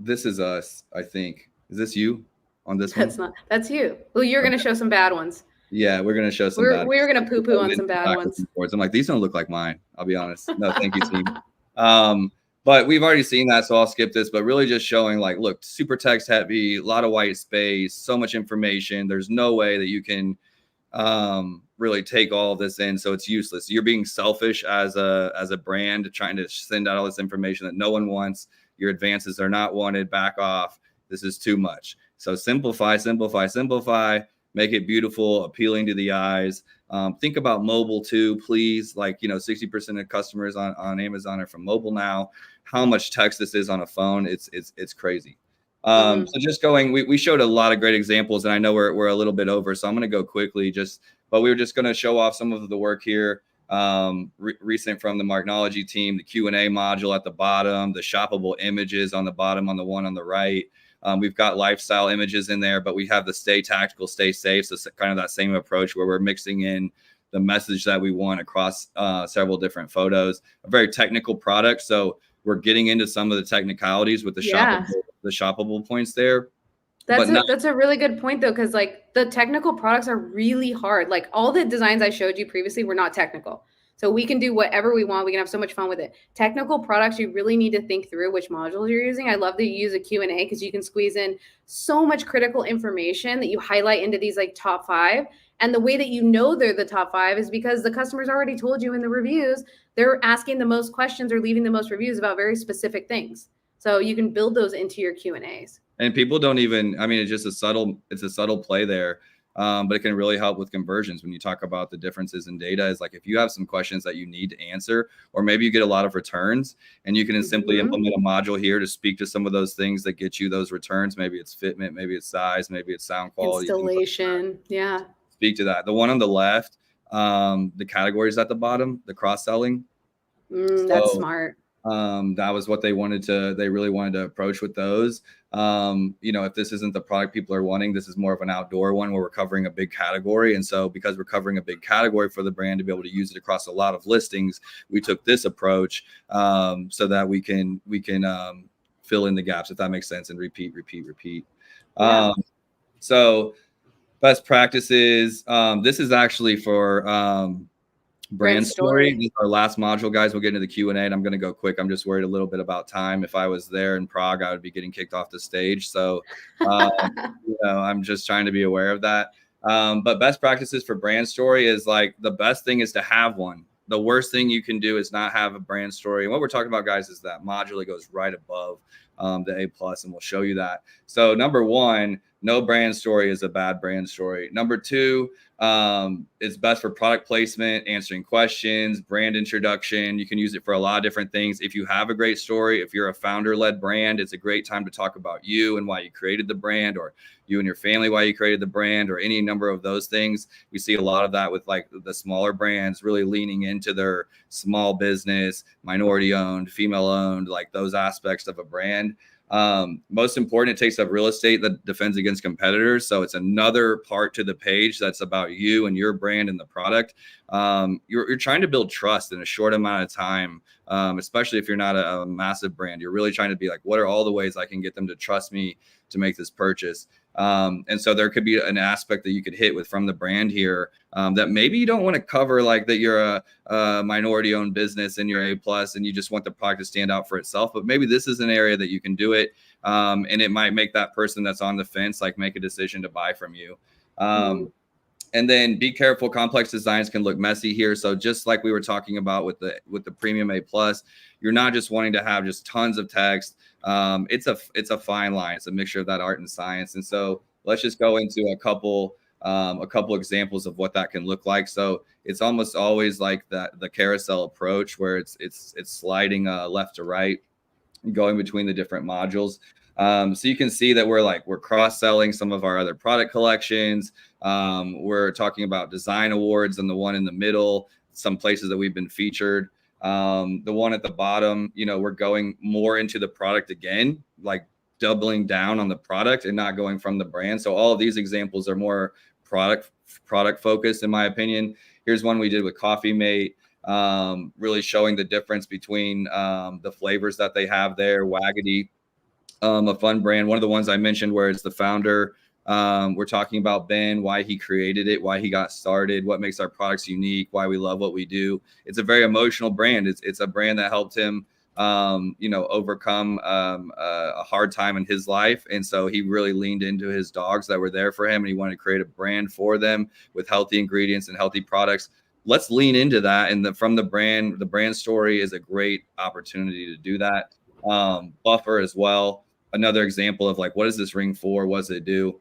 This is us, I think. Is this you on this one? That's you. Well, you're going to show some bad ones. Yeah, we're going to show some bad ones. We're going to poo-poo on some bad ones. I'm like, these don't look like mine. I'll be honest. No, thank you, team. But we've already seen that, so I'll skip this. But really just showing like, look, super text heavy, a lot of white space, so much information. There's no way that you can really take all of this in, so it's useless. You're being selfish as a brand, trying to send out all this information that no one wants. Your advances are not wanted. Back off. This is too much. So simplify. Make it beautiful, appealing to the eyes. Think about mobile too, please. Like, you know, 60% of customers on Amazon are from mobile now. How much text this is on a phone, it's crazy. So just going, we showed a lot of great examples, and I know we're a little bit over, so I'm going to go quickly. But we were just going to show off some of the work here. Recent from the Marknology team, the Q&A module at the bottom, the shoppable images on the bottom, on the one on the right. We've got lifestyle images in there, but we have the stay tactical, stay safe. So it's kind of that same approach where we're mixing in the message that we want across several different photos. A very technical product. So we're getting into some of the technicalities with the shoppable points there. That's a really good point though, because like the technical products are really hard. Like all the designs I showed you previously were not technical. So we can do whatever we want. We can have so much fun with it. Technical products, you really need to think through which modules you're using. I love that you use a Q&A because you can squeeze in so much critical information that you highlight into these like top 5. And the way that you know they're the top 5 is because the customers already told you in the reviews, they're asking the most questions or leaving the most reviews about very specific things. So you can build those into your Q&As. And people don't even, I mean, it's just a subtle play there. But it can really help with conversions when you talk about the differences in data. Is like if you have some questions that you need to answer, or maybe you get a lot of returns, and you can simply implement a module here to speak to some of those things that get you those returns. Maybe it's fitment, maybe it's size, maybe it's sound quality, installation. Yeah. Speak to that. The one on the left, the categories at the bottom, the cross-selling. That's smart. That was what they really wanted to approach with those. If this isn't the product people are wanting, this is more of an outdoor one where we're covering a big category. And so because we're covering a big category for the brand to be able to use it across a lot of listings, we took this approach so that we can fill in the gaps, if that makes sense, and repeat. Yeah. So best practices. This is actually for brand story. This is our last module, guys. We'll get into the Q&A, and I'm going to go quick. I'm just worried a little bit about time. If I was there in Prague, I would be getting kicked off the stage. So, I'm just trying to be aware of that. But best practices for brand story is like the best thing is to have one. The worst thing you can do is not have a brand story. And what we're talking about, guys, is that module that goes right above the A+, and we'll show you that. So number one, no brand story is a bad brand story. Number two, it's best for product placement, answering questions, brand introduction. You can use it for a lot of different things. If you have a great story, if you're a founder-led brand, it's a great time to talk about you and why you created the brand, or you and your family, why you created the brand, or any number of those things. We see a lot of that with like the smaller brands really leaning into their small business, minority owned, female owned, like those aspects of a brand. Most important, it takes up real estate that defends against competitors. So it's another part to the page that's about you and your brand and the product. You're trying to build trust in a short amount of time, especially if you're not a massive brand. You're really trying to be like, what are all the ways I can get them to trust me to make this purchase? And so there could be an aspect that you could hit with from the brand here that maybe you don't want to cover, like that you're a minority owned business and you're A+ and you just want the product to stand out for itself. But maybe this is an area that you can do it. And it might make that person that's on the fence, like, make a decision to buy from you. And then be careful. Complex designs can look messy here. So just like we were talking about with the premium A+, you're not just wanting to have just tons of text. It's a fine line. It's a mixture of that art and science. And so let's just go into a couple examples of what that can look like. So it's almost always like the carousel approach, where it's sliding left to right, going between the different modules. So you can see that we're cross-selling some of our other product collections. We're talking about design awards and the one in the middle, some places that we've been featured. The one at the bottom, we're going more into the product again, like doubling down on the product and not going from the brand. So all of these examples are more product focused, in my opinion. Here's one we did with Coffee Mate, really showing the difference between the flavors that they have there. Waggity, a fun brand. One of the ones I mentioned where it's the founder. We're talking about Ben, why he created it, why he got started, what makes our products unique, why we love what we do. It's a very emotional brand. It's a brand that helped him, overcome a hard time in his life. And so he really leaned into his dogs that were there for him, and he wanted to create a brand for them with healthy ingredients and healthy products. Let's lean into that. And from the brand story is a great opportunity to do that. Buffer as well. Another example of like, what is this ring for? What does it do?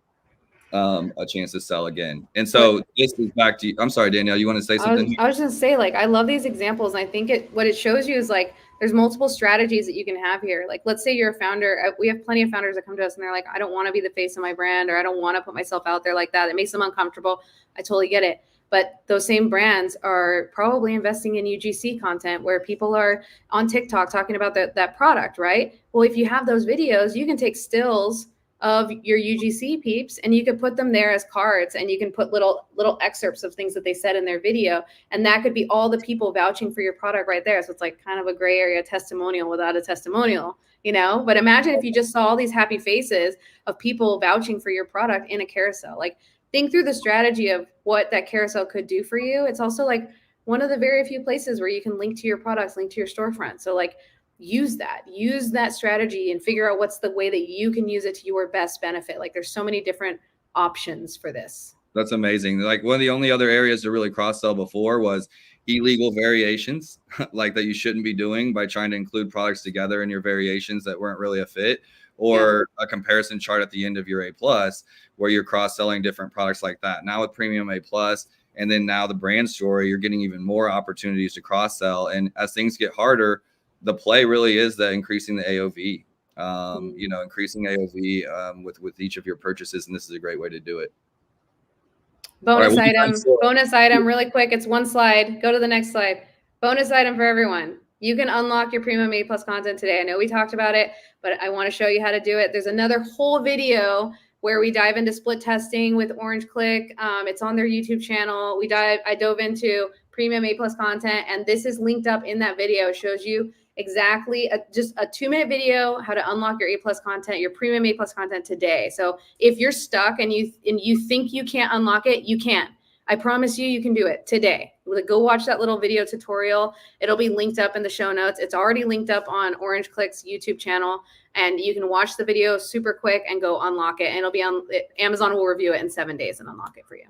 A chance to sell again. And so this is back to you. I'm sorry, Danielle, you want to say something? I was just say, like, I love these examples. And I think what it shows you is like, there's multiple strategies that you can have here. Like, let's say you're a founder. We have plenty of founders that come to us and they're like, I don't want to be the face of my brand, or I don't want to put myself out there like that. It makes them uncomfortable. I totally get it. But those same brands are probably investing in UGC content where people are on TikTok talking about that product, right? Well, if you have those videos, you can take stills of your UGC peeps and you can put them there as cards, and you can put little excerpts of things that they said in their video. And that could be all the people vouching for your product right there. So it's like kind of a gray area testimonial without a testimonial, But imagine if you just saw all these happy faces of people vouching for your product in a carousel. Like, think through the strategy of what that carousel could do for you. It's also like one of the very few places where you can link to your products, link to your storefront. So like, use that strategy and figure out what's the way that you can use it to your best benefit. Like, there's so many different options for this. That's amazing. Like, one of the only other areas to really cross-sell before was illegal variations, like that you shouldn't be doing by trying to include products together in your variations that weren't really a fit, or a comparison chart at the end of your A+, where you're cross-selling different products like that. Now with premium A+, and then now the brand story, you're getting even more opportunities to cross-sell. And as things get harder, the play really is that increasing the AOV, increasing AOV with each of your purchases. And this is a great way to do it. Bonus item really quick. It's one slide. Go to the next slide. Bonus item for everyone. You can unlock your premium A+ content today. I know we talked about it, but I want to show you how to do it. There's another whole video where we dive into split testing with Orange Klik. It's on their YouTube channel. I dove into premium A+ content, and this is linked up in that video. It shows you exactly just a 2-minute video how to unlock your A+ content, your premium A+ content today. So if you're stuck and you think you can't unlock it, you can. I promise you can do it today. Go watch that little video tutorial. It'll be linked up in the show notes. It's already linked up on Orange Klik's YouTube channel, and you can watch the video super quick and go unlock it. And it'll be on Amazon will review it in 7 days and unlock it for you.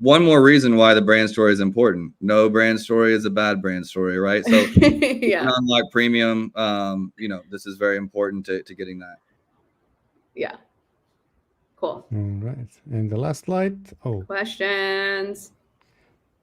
One more reason why the brand story is important. No brand story is a bad brand story, right? So yeah. unlock premium, this is very important to getting that. Yeah. Cool. All right. And the last slide. Oh. Questions.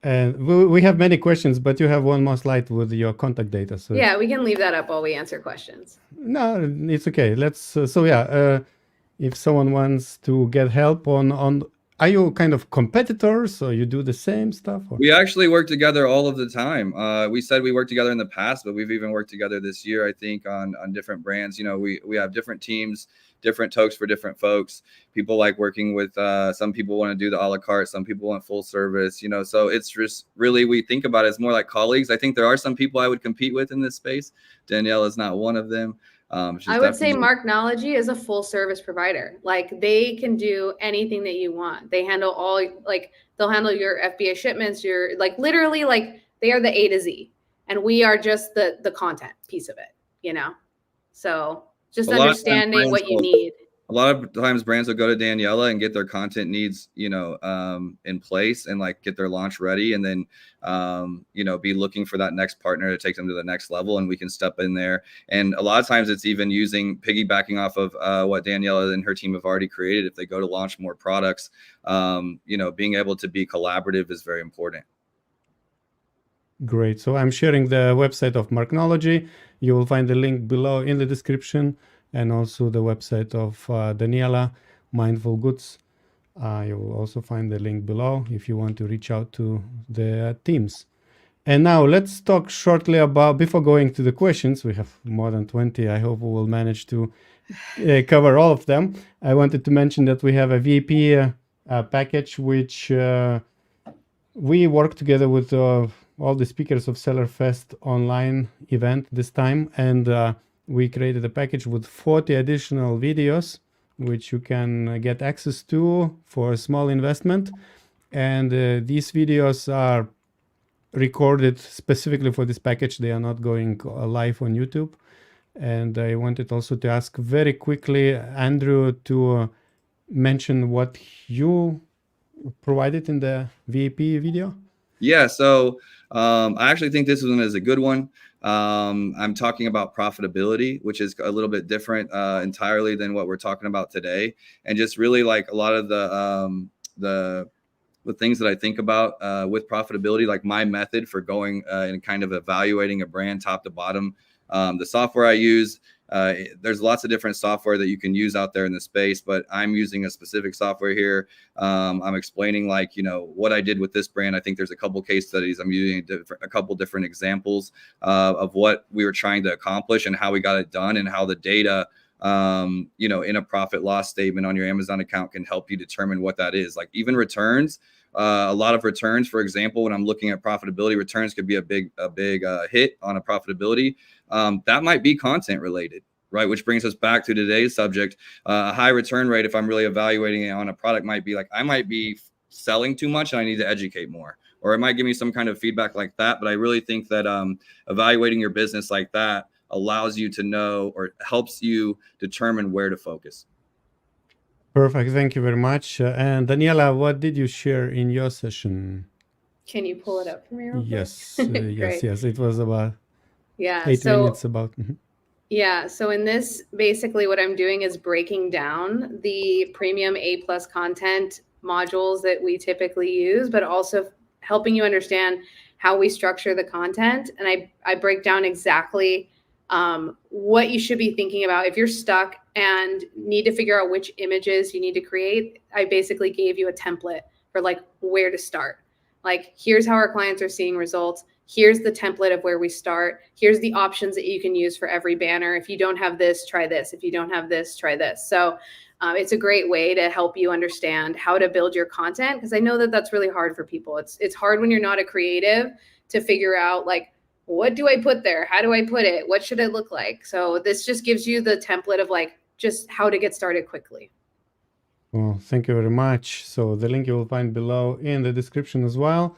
And we have many questions, but you have one more slide with your contact data. So yeah, we can leave that up while we answer questions. No, it's okay. Let's. If someone wants to get help on, are you kind of competitors, or you do the same stuff? Or? We actually work together all of the time. We said we worked together in the past, but we've even worked together this year, I think, on different brands. We have different teams, different tokes for different folks. People like working with, some people want to do the a la carte, some people want full service, so it's just really, we think about it as more like colleagues. I think there are some people I would compete with in this space. Daniela is not one of them. I would say Marknology is a full service provider. Like, they can do anything that you want. They handle they'll handle your FBA shipments, literally they are the A to Z, and we are just the content piece of it, So just understanding what you need. A lot of times brands will go to Daniela and get their content needs, in place and get their launch ready, and then, be looking for that next partner to take them to the next level, and we can step in there. And a lot of times it's even piggybacking off of what Daniela and her team have already created. If they go to launch more products, being able to be collaborative is very important. Great. So I'm sharing the website of Marknology. You will find the link below in the description, and also the website of Daniela, Mindful Goods. You will also find the link below if you want to reach out to the teams. And now let's talk shortly about, before going to the questions, we have more than 20. I hope we will manage to cover all of them. I wanted to mention that we have a VAP package, which we work together with all the speakers of SellerFest online event this time, and we created a package with 40 additional videos, which you can get access to for a small investment. And these videos are recorded specifically for this package. They are not going live on YouTube. And I wanted also to ask very quickly, Andrew, to mention what you provided in the VAP video. Yeah, so I actually think this one is a good one. I'm talking about profitability, which is a little bit different entirely than what we're talking about today. And just really a lot of the things that I think about with profitability, like my method for going and kind of evaluating a brand top to bottom. The software I use, there's lots of different software that you can use out there in the space, but I'm using a specific software here. I'm explaining what I did with this brand. I think there's a couple case studies. I'm using a couple different examples of what we were trying to accomplish and how we got it done, and how the data, in a profit loss statement on your Amazon account can help you determine what that is. Like even returns, a lot of returns, for example, when I'm looking at profitability, returns could be a big hit on a profitability. That might be content related, right? Which brings us back to today's subject. A high return rate, if I'm really evaluating it on a product, might be I might be selling too much and I need to educate more, or it might give me some kind of feedback like that. But I really think that evaluating your business like that allows you to know, or helps you determine where to focus. Perfect. Thank you very much. And Daniela, what did you share in your session? Can you pull it up for me real quick? Yes. Yes. It was about 8 minutes about. Mm-hmm. Yeah. So in this, basically what I'm doing is breaking down the premium A+ content modules that we typically use, but also helping you understand how we structure the content. And I break down exactly what you should be thinking about. If you're stuck and need to figure out which images you need to create, I basically gave you a template for where to start. Here's how our clients are seeing results. here's the template of where we start. Here's the options that you can use for every banner. If you don't have this, try this. If you don't have this, try this. So it's a great way to help you understand how to build your content, because I know that that's really hard for people. It's hard when you're not a creative to figure out, like, what do I put there? How do I put it? What should it look like? So this just gives you the template of like just how to get started quickly. Well, thank you very much. So the link you will find below in the description as well.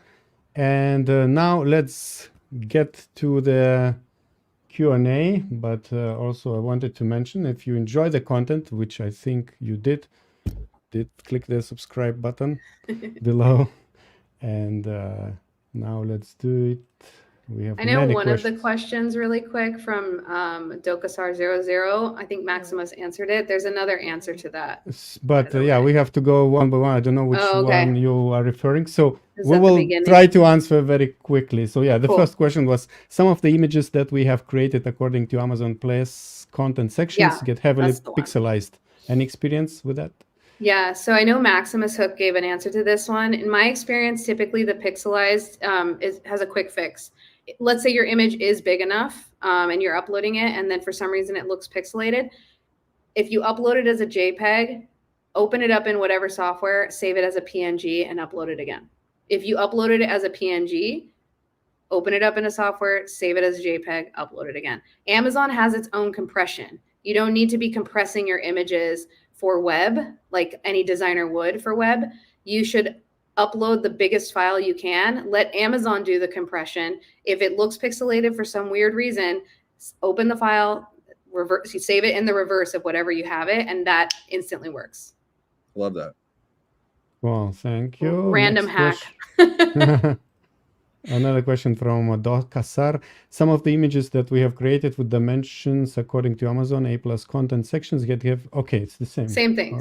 And now let's get to the Q&A, but also I wanted to mention, if you enjoy the content, which I think you did click the subscribe button below. And now let's do it. We have I know many one questions. of the questions really quick from Dokasar00. I think Maximus answered it. There's another answer to that. But yeah, we have to go one by one. I don't know which one you are referring. So we will try to answer very quickly. So yeah, the first question was, some of the images that we have created according to Amazon Place content sections get heavily pixelized. Any experience with that? Yeah, so I know Maximus Hook gave an answer to this one. In my experience, typically the pixelized has a quick fix. Let's say your image is big enough and you're uploading it, and then for some reason it looks pixelated. If you upload it as a JPEG, open it up in whatever software, save it as a PNG, and upload it again. If you uploaded it as a PNG, open it up in a software, save it as a JPEG, upload it again. Amazon has its own compression. You don't need to be compressing your images for web like any designer would for web. You should upload the biggest file you can. Let Amazon do the compression. If it looks pixelated for some weird reason, open the file, reverse, you save it in the reverse of whatever you have it, and that instantly works. Love that. Well, thank you. Random hack. Another question from Dokasar. Some of the images that we have created with dimensions according to Amazon A+ content sections okay, it's the same. Same thing.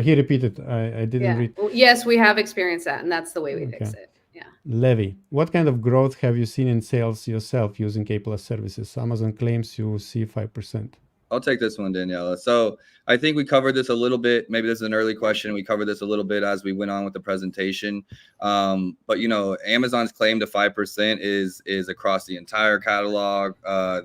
He repeated. I didn't read. Yes, we have experienced that, and that's the way we fix it. Yeah. Levi, what kind of growth have you seen in sales yourself using A+ services? Amazon claims you see 5%. I'll take this one, Daniela. So I think we covered this a little bit. Maybe this is an early question. We covered this a little bit as we went on with the presentation. But, you know, Amazon's claim to 5% is across the entire catalog.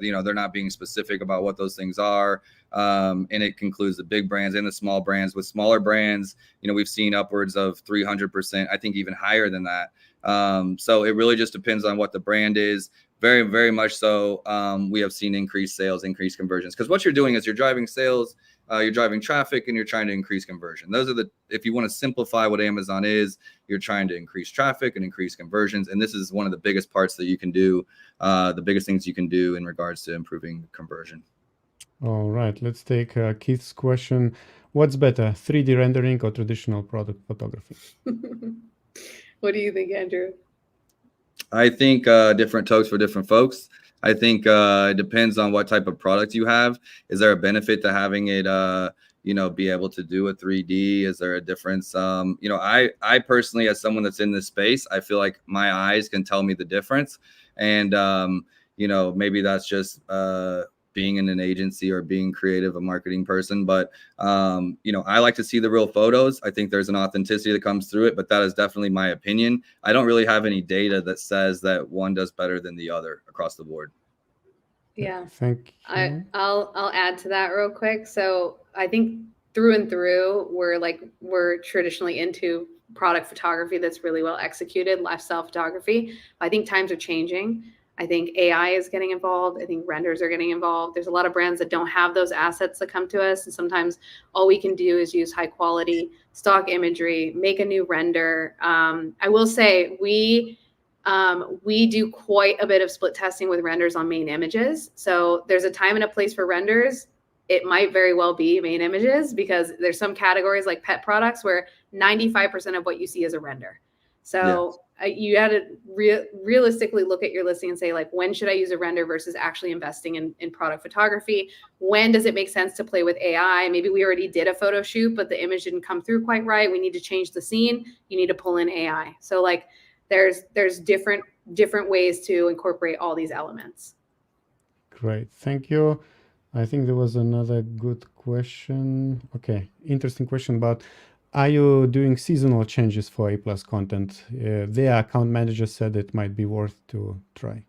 You know, they're not being specific about what those things are. And it includes the big brands and the small brands. With smaller brands, you know, we've seen upwards of 300%, I think even higher than that. So it really just depends on what the brand is. Very, very much so. We have seen increased sales, increased conversions, because what you're doing is you're driving sales, you're driving traffic, and you're trying to increase conversion. Those are if you want to simplify what Amazon is, you're trying to increase traffic and increase conversions. And this is one of the biggest parts that you can do, the biggest things you can do in regards to improving conversion. All right, let's take Keith's question. What's better, 3D rendering or traditional product photography? What do you think, Andrew? I think different tokes for different folks. I think it depends on what type of product you have. Is there a benefit to having it, you know, be able to do a 3D? Is there a difference? You know, I personally, as someone that's in this space, I feel like my eyes can tell me the difference. And, you know, maybe that's just being in an agency or being creative, a marketing person. But, you know, I like to see the real photos. I think there's an authenticity that comes through it, but that is definitely my opinion. I don't really have any data that says that one does better than the other across the board. Yeah. Thank you. I'll add to that real quick. So I think through and through, we're traditionally into product photography that's really well executed, lifestyle photography. I think times are changing. I think AI is getting involved. I think renders are getting involved. There's a lot of brands that don't have those assets that come to us. And sometimes all we can do is use high quality stock imagery, make a new render. I will say we do quite a bit of split testing with renders on main images. So there's a time and a place for renders. It might very well be main images, because there's some categories like pet products where 95% of what you see is a render. So you had to realistically look at your listing and say, like, when should I use a render versus actually investing in product photography? When does it make sense to play with AI? Maybe we already did a photo shoot, but the image didn't come through quite right. We need to change the scene. You need to pull in AI. So like there's different ways to incorporate all these elements. Great. Thank you. I think there was another good question. Okay. Interesting question about are you doing seasonal changes for A+ content? Their account manager said it might be worth to try.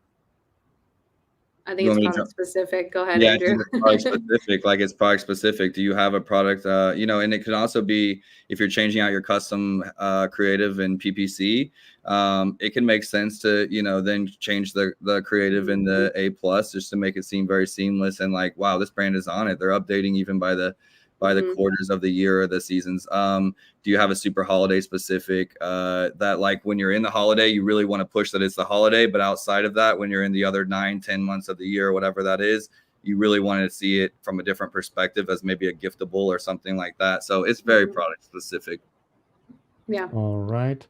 I think You it's want me to product specific. Go ahead, Yeah, I Andrew. think it's product specific. Like it's product specific. Do you have a product? And it could also be if you're changing out your custom creative and PPC. It can make sense to then change the creative in the A+ just to make it seem very seamless and like, wow, this brand is on it. They're updating even by the quarters of the year or the seasons. Do you have a super holiday specific that like when you're in the holiday, you really want to push that it's the holiday, but outside of that, when you're in the other 9-10 months of the year, whatever that is, you really want to see it from a different perspective as maybe a giftable or something like that. So it's very product specific. Yeah. All right.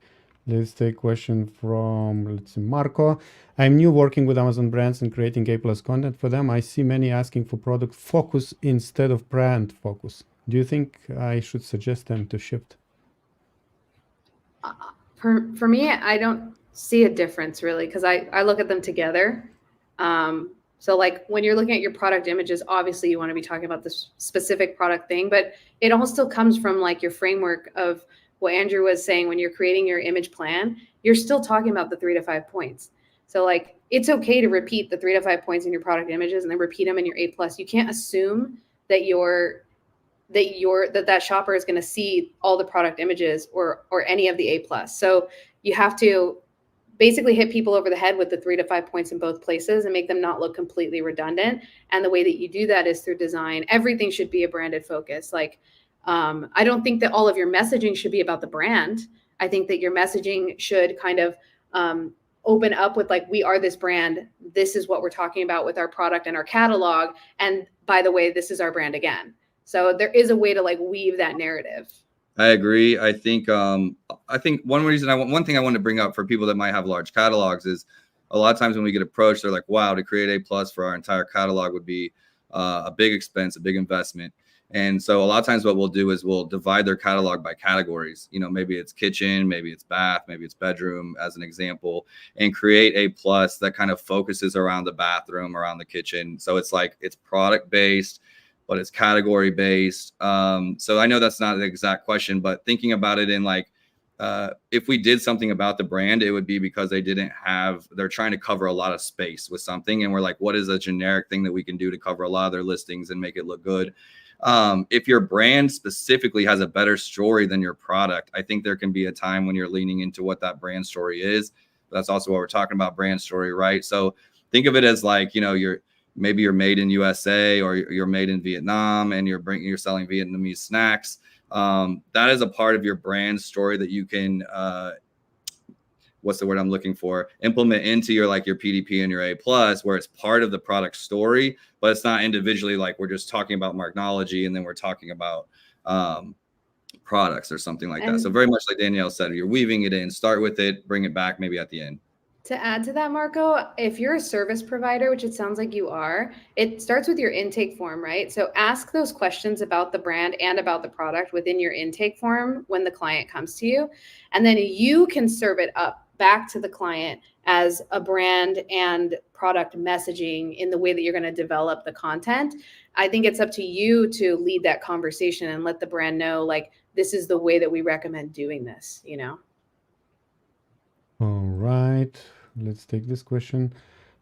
Let's take a question from, let's see, Marco. I'm new working with Amazon brands and creating A+ content for them. I see many asking for product focus instead of brand focus. Do you think I should suggest them to shift? For me, I don't see a difference really because I look at them together. So like when you're looking at your product images, obviously you want to be talking about this specific product thing, but it all still comes from like your framework of what Andrew was saying. When you're creating your image plan, you're still talking about the 3 to 5 points. So like it's okay to repeat the 3 to 5 points in your product images and then repeat them in your A+. You can't assume that that shopper is going to see all the product images or any of the A+. So you have to basically hit people over the head with the 3 to 5 points in both places and make them not look completely redundant. And the way that you do that is through design. Everything should be a branded focus. Like, I don't think that all of your messaging should be about the brand. I think that your messaging should kind of open up with like, we are this brand. This is what we're talking about with our product and our catalog. And by the way, this is our brand again. So there is a way to like weave that narrative. I agree. I think one thing I want to bring up for people that might have large catalogs is a lot of times when we get approached, they're like, wow, to create A+ for our entire catalog would be a big expense, a big investment. And so a lot of times what we'll do is we'll divide their catalog by categories. Maybe it's kitchen, maybe it's bath, maybe it's bedroom as an example, and create A+ that kind of focuses around the bathroom, around the kitchen. So it's like it's product based, but it's category based. So I know that's not the exact question, but thinking about it in like, if we did something about the brand, it would be because they're trying to cover a lot of space with something. And we're like, what is a generic thing that we can do to cover a lot of their listings and make it look good? If your brand specifically has a better story than your product, I think there can be a time when you're leaning into what that brand story is. That's also what we're talking about, brand story, right? So think of it as like, maybe you're made in USA or you're made in Vietnam and you're selling Vietnamese snacks. That is a part of your brand story that you can, what's the word I'm looking for? Implement into your PDP and your A+, where it's part of the product story, but it's not individually like we're just talking about Marknology and then we're talking about products or something like that. So very much like Danielle said, you're weaving it in, start with it, bring it back maybe at the end. To add to that, Marco, if you're a service provider, which it sounds like you are, it starts with your intake form, right? So ask those questions about the brand and about the product within your intake form when the client comes to you. And then you can serve it up back to the client as a brand and product messaging in the way that you're going to develop the content. I think it's up to you to lead that conversation and let the brand know, like, this is the way that we recommend doing this, All right, let's take this question.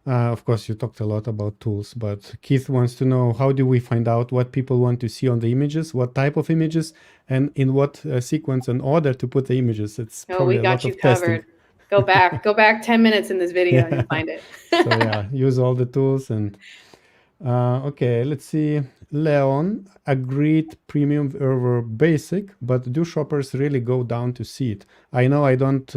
Of course, you talked a lot about tools, but Keith wants to know, how do we find out what people want to see on the images, what type of images, and in what sequence and order to put the images? It's probably we got you covered. Testing. Go back 10 minutes in this video and you'll find it. So yeah, use all the tools. And okay, let's see. Leon agreed premium over basic, but do shoppers really go down to see it? I know I don't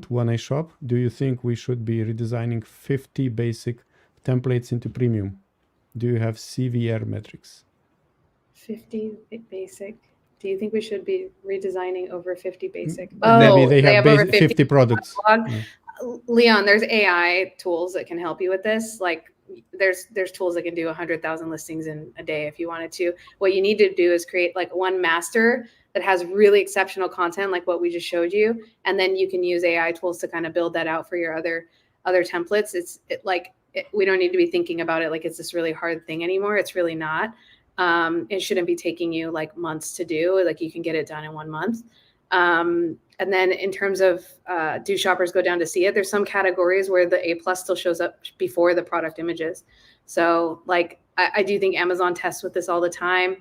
when I shop. Do you think we should be redesigning 50 basic templates into premium? Do you have CVR metrics? 50 basic. Do you think we should be redesigning over 50 basic? Maybe they have over 50 products. Yeah. Leon, there's AI tools that can help you with this. Like there's tools that can do 100,000 listings in a day if you wanted to. What you need to do is create like one master that has really exceptional content, like what we just showed you, and then you can use AI tools to kind of build that out for your other templates. We don't need to be thinking about it like it's this really hard thing anymore. It's really not. It shouldn't be taking you like months to do. Like you can get it done in 1 month. And then in terms of do shoppers go down to see it, there's some categories where the A+ still shows up before the product images. So like I do think Amazon tests with this all the time.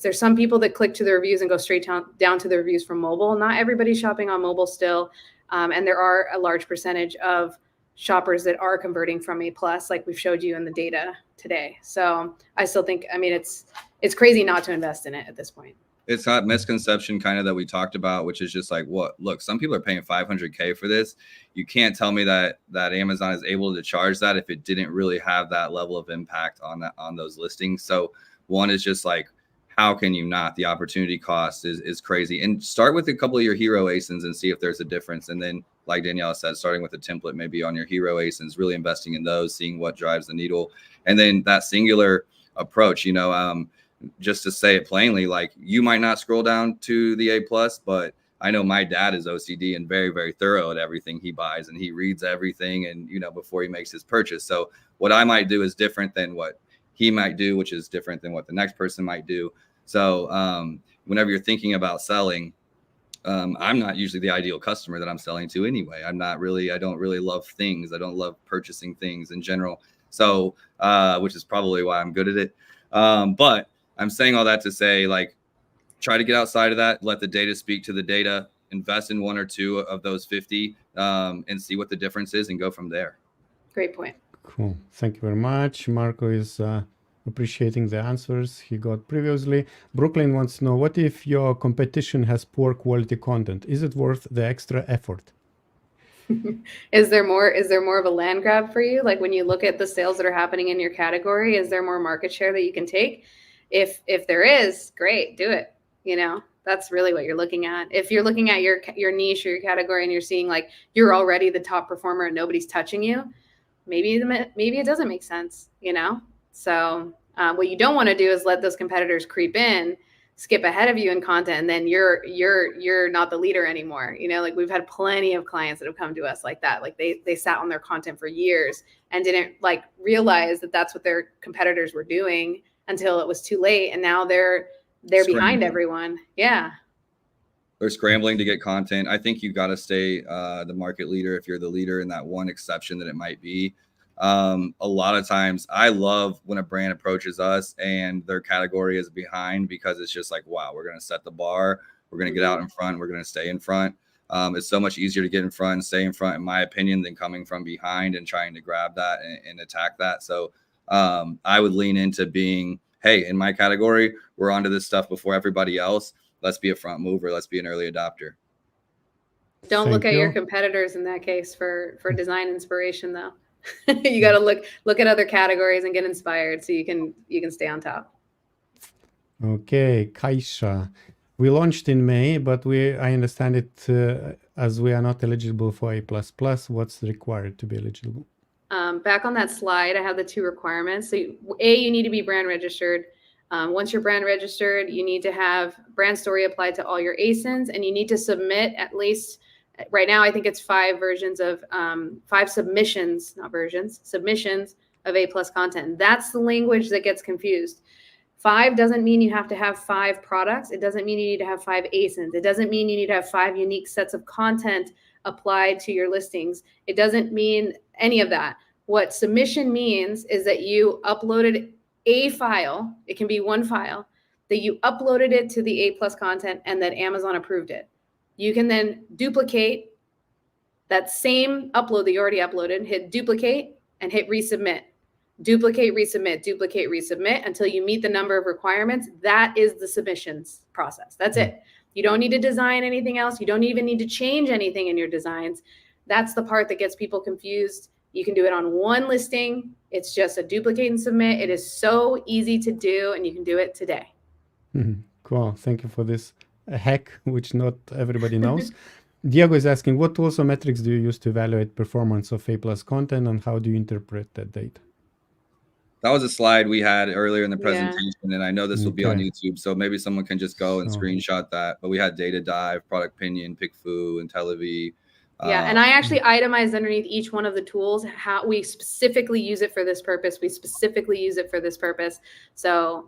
There's some people that click to the reviews and go straight down to the reviews from mobile. Not everybody's shopping on mobile still. And there are a large percentage of shoppers that are converting from A+, like we've showed you in the data today. So I still think, I mean, it's crazy not to invest in it at this point. It's that misconception kind of that we talked about, which is just like, what, look, some people are paying $500K for this. You can't tell me that Amazon is able to charge that if it didn't really have that level of impact on those listings. So one is just like, how can you not? The opportunity cost is crazy. And start with a couple of your hero ASINs and see if there's a difference. And then, like Daniela said, starting with a template maybe on your hero ASINs, really investing in those, seeing what drives the needle. And then that singular approach, you know, just to say it plainly, like you might not scroll down to the A+, but I know my dad is OCD and very, very thorough at everything he buys, and he reads everything and, you know, before he makes his purchase. So what I might do is different than what he might do, which is different than what the next person might do. So whenever you're thinking about selling, I'm not usually the ideal customer that I'm selling to anyway. I don't really love things. I don't love purchasing things in general. So, which is probably why I'm good at it. But I'm saying all that to say, like, try to get outside of that, let the data speak to the data, invest in 1 or 2 of those 50 and see what the difference is and go from there. Great point. Cool. Thank you very much. Marco is appreciating the answers he got previously. Brooklyn wants to know, what if your competition has poor quality content? Is it worth the extra effort? Is there more of a land grab for you? Like when you look at the sales that are happening in your category, is there more market share that you can take? If there is, great, do it. You know, that's really what you're looking at. If you're looking at your niche or your category and you're seeing like you're already the top performer and nobody's touching you, maybe it doesn't make sense, you know? So what you don't want to do is let those competitors creep in, skip ahead of you in content, and then you're not the leader anymore. You know, like we've had plenty of clients that have come to us like that. Like they sat on their content for years and didn't like realize that that's what their competitors were doing until it was too late. And now they're behind everyone. Yeah. They're scrambling to get content. I think you got to stay the market leader if you're the leader in that one exception that it might be. A lot of times I love when a brand approaches us and their category is behind, because it's just like, wow, we're going to set the bar. We're going to get out in front. We're going to stay in front. It's so much easier to get in front and stay in front, in my opinion, than coming from behind and trying to grab that and attack that. So I would lean into being, hey, in my category, we're onto this stuff before everybody else. Let's be a front mover. Let's be an early adopter. Don't look at your competitors in that case for design inspiration, though. You got to look at other categories and get inspired so you can stay on top. Okay, Kaisha. We launched in May, but I understand it as we are not eligible for A++. What's required to be eligible? Back on that slide, I have the 2 requirements. So you need to be brand registered. Once you're brand registered, you need to have brand story applied to all your ASINs, and you need to submit at least, right now, I think it's 5 versions of 5 submissions, not versions, submissions of A+ content. That's the language that gets confused. 5 doesn't mean you have to have 5 products. It doesn't mean you need to have 5 ASINs. It doesn't mean you need to have 5 unique sets of content applied to your listings. It doesn't mean any of that. What submission means is that you uploaded a file. It can be 1 file that you uploaded it to the A+ content and that Amazon approved it. You can then duplicate that same upload that you already uploaded, hit duplicate and hit resubmit. Duplicate, resubmit, duplicate, resubmit until you meet the number of requirements. That is the submissions process. That's it. You don't need to design anything else. You don't even need to change anything in your designs. That's the part that gets people confused. You can do it on 1 listing. It's just a duplicate and submit. It is so easy to do, and you can do it today. Cool. Thank you for this hack, which not everybody knows. Diego is asking, what tools or metrics do you use to evaluate performance of A+ content, and how do you interpret that data? That was a slide we had earlier in the presentation, and I know this will be on YouTube, so maybe someone can just go and screenshot that. But we had Data Dive, Product Opinion, PickFu, and Televi. Yeah, and I actually itemized underneath each one of the tools how we specifically use it for this purpose. We specifically use it for this purpose. So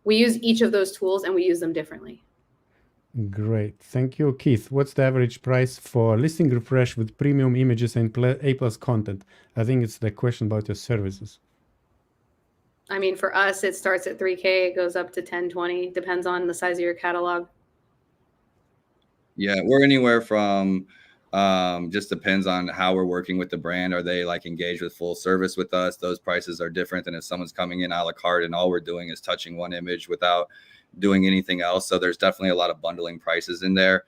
we use each of those tools and we use them differently. Great. Thank you. Keith, what's the average price for listing refresh with premium images and A+ content? I think it's the question about your services. I mean, for us, it starts at $3K. It goes up to 10, 20, depends on the size of your catalog. Yeah, we're anywhere from, just depends on how we're working with the brand. Are they like engaged with full service with us? Those prices are different than if someone's coming in a la carte and all we're doing is touching one image without doing anything else. So there's definitely a lot of bundling prices in there.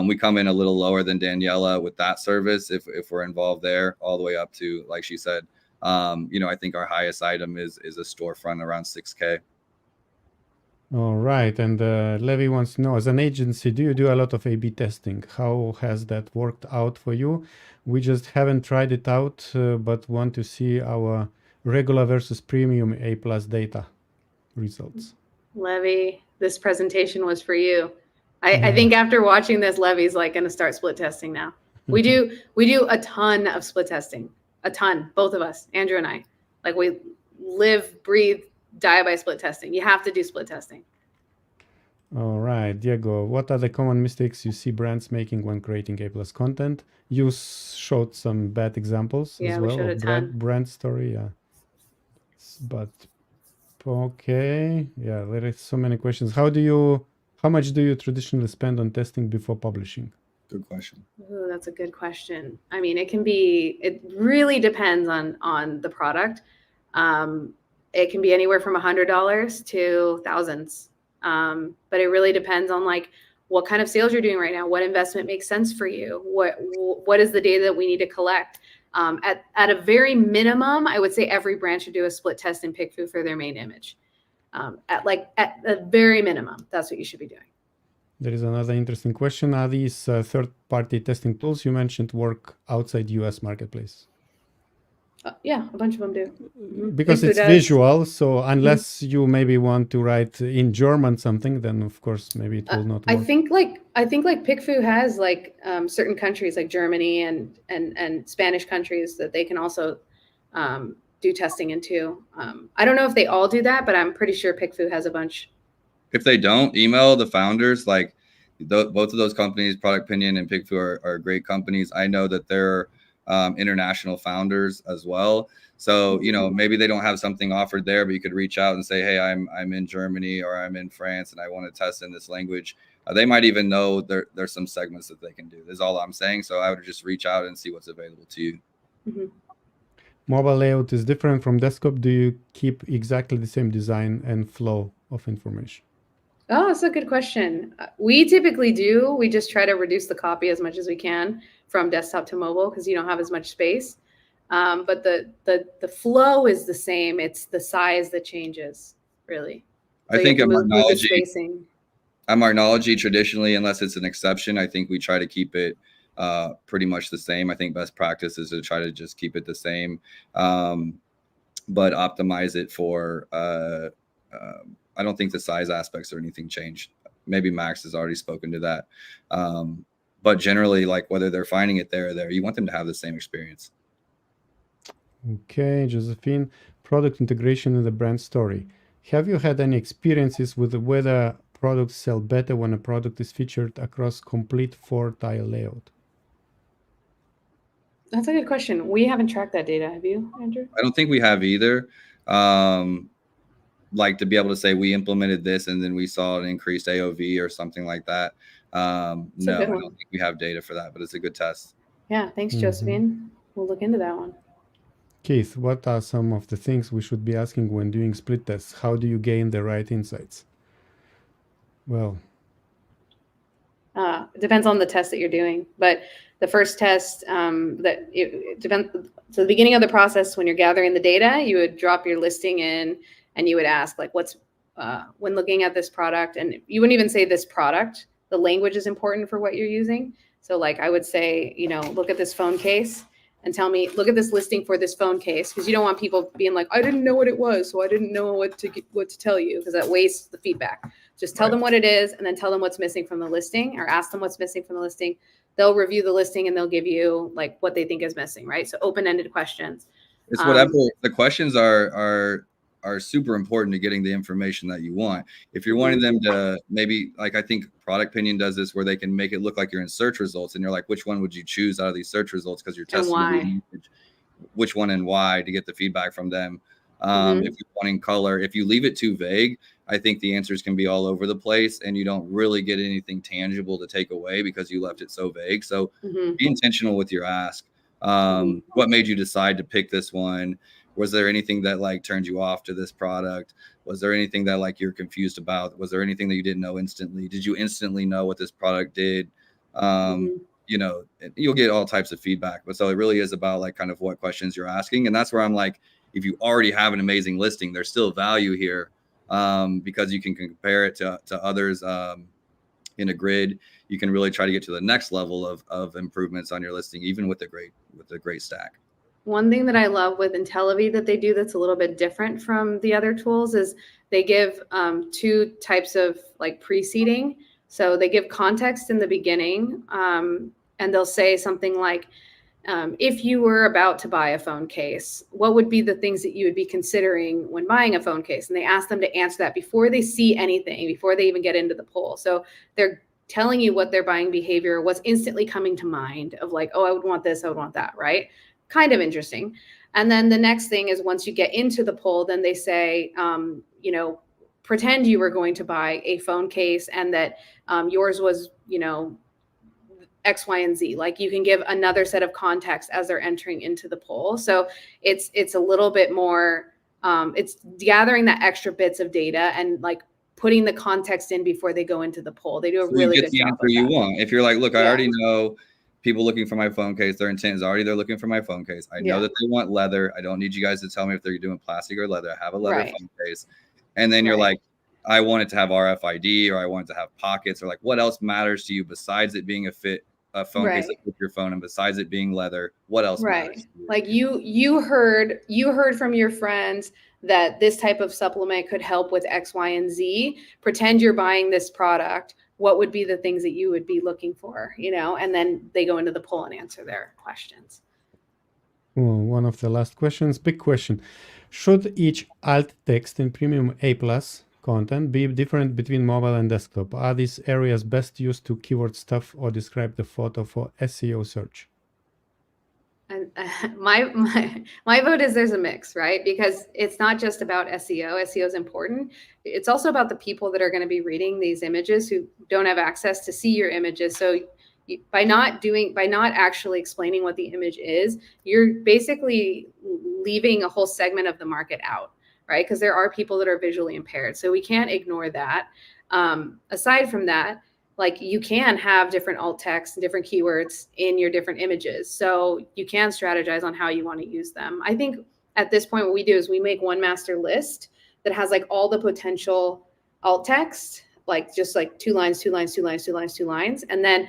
We come in a little lower than Daniela with that service if we're involved there, all the way up to, like she said, I think our highest item is a storefront around 6K. All right. And Levi wants to know, as an agency, do you do a lot of A/B testing? How has that worked out for you? We just haven't tried it out, but want to see our regular versus premium A+ data results. Levy, this presentation was for you. I think after watching this, Levy's like going to start split testing now. We do a ton of split testing, a ton, both of us, Andrew and I. Like we live, breathe, die by split testing. You have to do split testing. All right, Diego, what are the common mistakes you see brands making when creating A+ content? You showed some bad examples as well of brand story. Yeah, but okay, yeah, there are so many questions. How much do you traditionally spend on testing before publishing? Good question. Ooh, that's a good question. I mean, it really depends on the product. It can be anywhere from $100 to thousands. But it really depends on like what kind of sales you're doing right now, what investment makes sense for you, what is the data that we need to collect. At a very minimum, I would say every brand should do a split test in PickFu for their main image. At a very minimum, that's what you should be doing. There is another interesting question. Are these third-party testing tools you mentioned work outside US marketplace? Yeah, a bunch of them do. Because it's visual, so unless you maybe want to write in German something, then of course maybe it will not work. I think like PickFu has like certain countries like Germany and Spanish countries that they can also do testing into. I don't know if they all do that, but I'm pretty sure PickFu has a bunch. If they don't, email the founders. Like both of those companies, Product Opinion and PickFu, are great companies. I know that they're international founders as well. So, maybe they don't have something offered there, but you could reach out and say, hey, I'm in Germany or I'm in France and I want to test in this language. They might even know there's some segments that they can do. That's all I'm saying. So I would just reach out and see what's available to you. Mm-hmm. Mobile layout is different from desktop. Do you keep exactly the same design and flow of information? Oh, that's a good question. We typically do. We just try to reduce the copy as much as we can from desktop to mobile because you don't have as much space. But the flow is the same. It's the size that changes, really. So I think at Marknology, traditionally, unless it's an exception, I think we try to keep it pretty much the same. I think best practice is to try to just keep it the same, but optimize it for I don't think the size aspects or anything changed. Maybe Max has already spoken to that. But generally, like whether they're finding it there or there, you want them to have the same experience. Okay, Josephine, product integration in the brand story. Have you had any experiences with whether products sell better when a product is featured across complete 4-tile layout? That's a good question. We haven't tracked that data. Have you, Andrew? I don't think we have either. Like to be able to say we implemented this and then we saw an increased AOV or something like that. No, I don't think we have data for that, but it's a good test. Yeah, thanks, Josephine. We'll look into that one. Keith, what are some of the things we should be asking when doing split tests? How do you gain the right insights? Well, it depends on the test that you're doing, but the first test it depends. So the beginning of the process, when you're gathering the data, you would drop your listing in and you would ask like, what's when looking at this product, and you wouldn't even say this product. The language is important for what you're using. So like I would say, look at this phone case and tell me, look at this listing for this phone case, because you don't want people being like, I didn't know what it was, so I didn't know what to tell you, because that wastes the feedback. Just tell them what it is and then tell them what's missing from the listing, or ask them what's missing from the listing. They'll review the listing and they'll give you like what they think is missing, right? So open-ended questions. It's whatever the questions are super important to getting the information that you want. If you're wanting them to maybe, like, I think Product Opinion does this where they can make it look like you're in search results and you're like, which one would you choose out of these search results? Because you're testing which one and why to get the feedback from them. If you're wanting color, if you leave it too vague, I think the answers can be all over the place and you don't really get anything tangible to take away because you left it so vague. So be intentional with your ask. What made you decide to pick this one? Was there anything that like turned you off to this product? Was there anything that like you're confused about? Was there anything that you didn't know instantly? Did you instantly know what this product did? You know, you'll get all types of feedback. But so it really is about like kind of what questions you're asking. And that's where I'm like, if you already have an amazing listing, there's still value here because you can compare it to others in a grid. You can really try to get to the next level of improvements on your listing, even with a great stack. One thing that I love with IntelliView that they do that's a little bit different from the other tools is they give two types of like preceding. So they give context in the beginning, and they'll say something like, if you were about to buy a phone case, what would be the things that you would be considering when buying a phone case? And they ask them to answer that before they see anything, before they even get into the poll. So they're telling you what their buying behavior, what's instantly coming to mind of like, oh, I would want this, I would want that, right? Kind of interesting. And then the next thing is once you get into the poll, then they say, you know, pretend you were going to buy a phone case and that yours was, you know, X, Y, and Z. Like you can give another set of context as they're entering into the poll. So it's a little bit more, it's gathering that extra bits of data and like putting the context in before they go into the poll. They do a really good job. You get the answer you want. If you're like, look, I already know people looking for my phone case, their intent is already they're looking for my phone case. I know that they want leather. I don't need you guys to tell me if they're doing plastic or leather. I have a leather phone case. And then you're like, I want it to have RFID, or I want it to have pockets, or like what else matters to you besides it being a phone case that fits your phone, and besides it being leather, what else matters to you? Like you heard from your friends that this type of supplement could help with X, Y, and Z. Pretend you're buying this product. What would be the things that you would be looking for, you know? And then they go into the poll and answer their questions. Well, one of the last questions, big question. Should each alt text in Premium A+ content be different between mobile and desktop? Are these areas best used to keyword stuff or describe the photo for SEO search? And my vote is there's a mix, right? Because it's not just about SEO. SEO is important. It's also about the people that are going to be reading these images who don't have access to see your images. So by not actually explaining what the image is, you're basically leaving a whole segment of the market out, right? Because there are people that are visually impaired. So we can't ignore that. Aside from that, like you can have different alt text and different keywords in your different images. So you can strategize on how you want to use them. I think at this point, what we do is we make one master list that has like all the potential alt text, like just like 2 lines, 2 lines, 2 lines, 2 lines, 2 lines. And then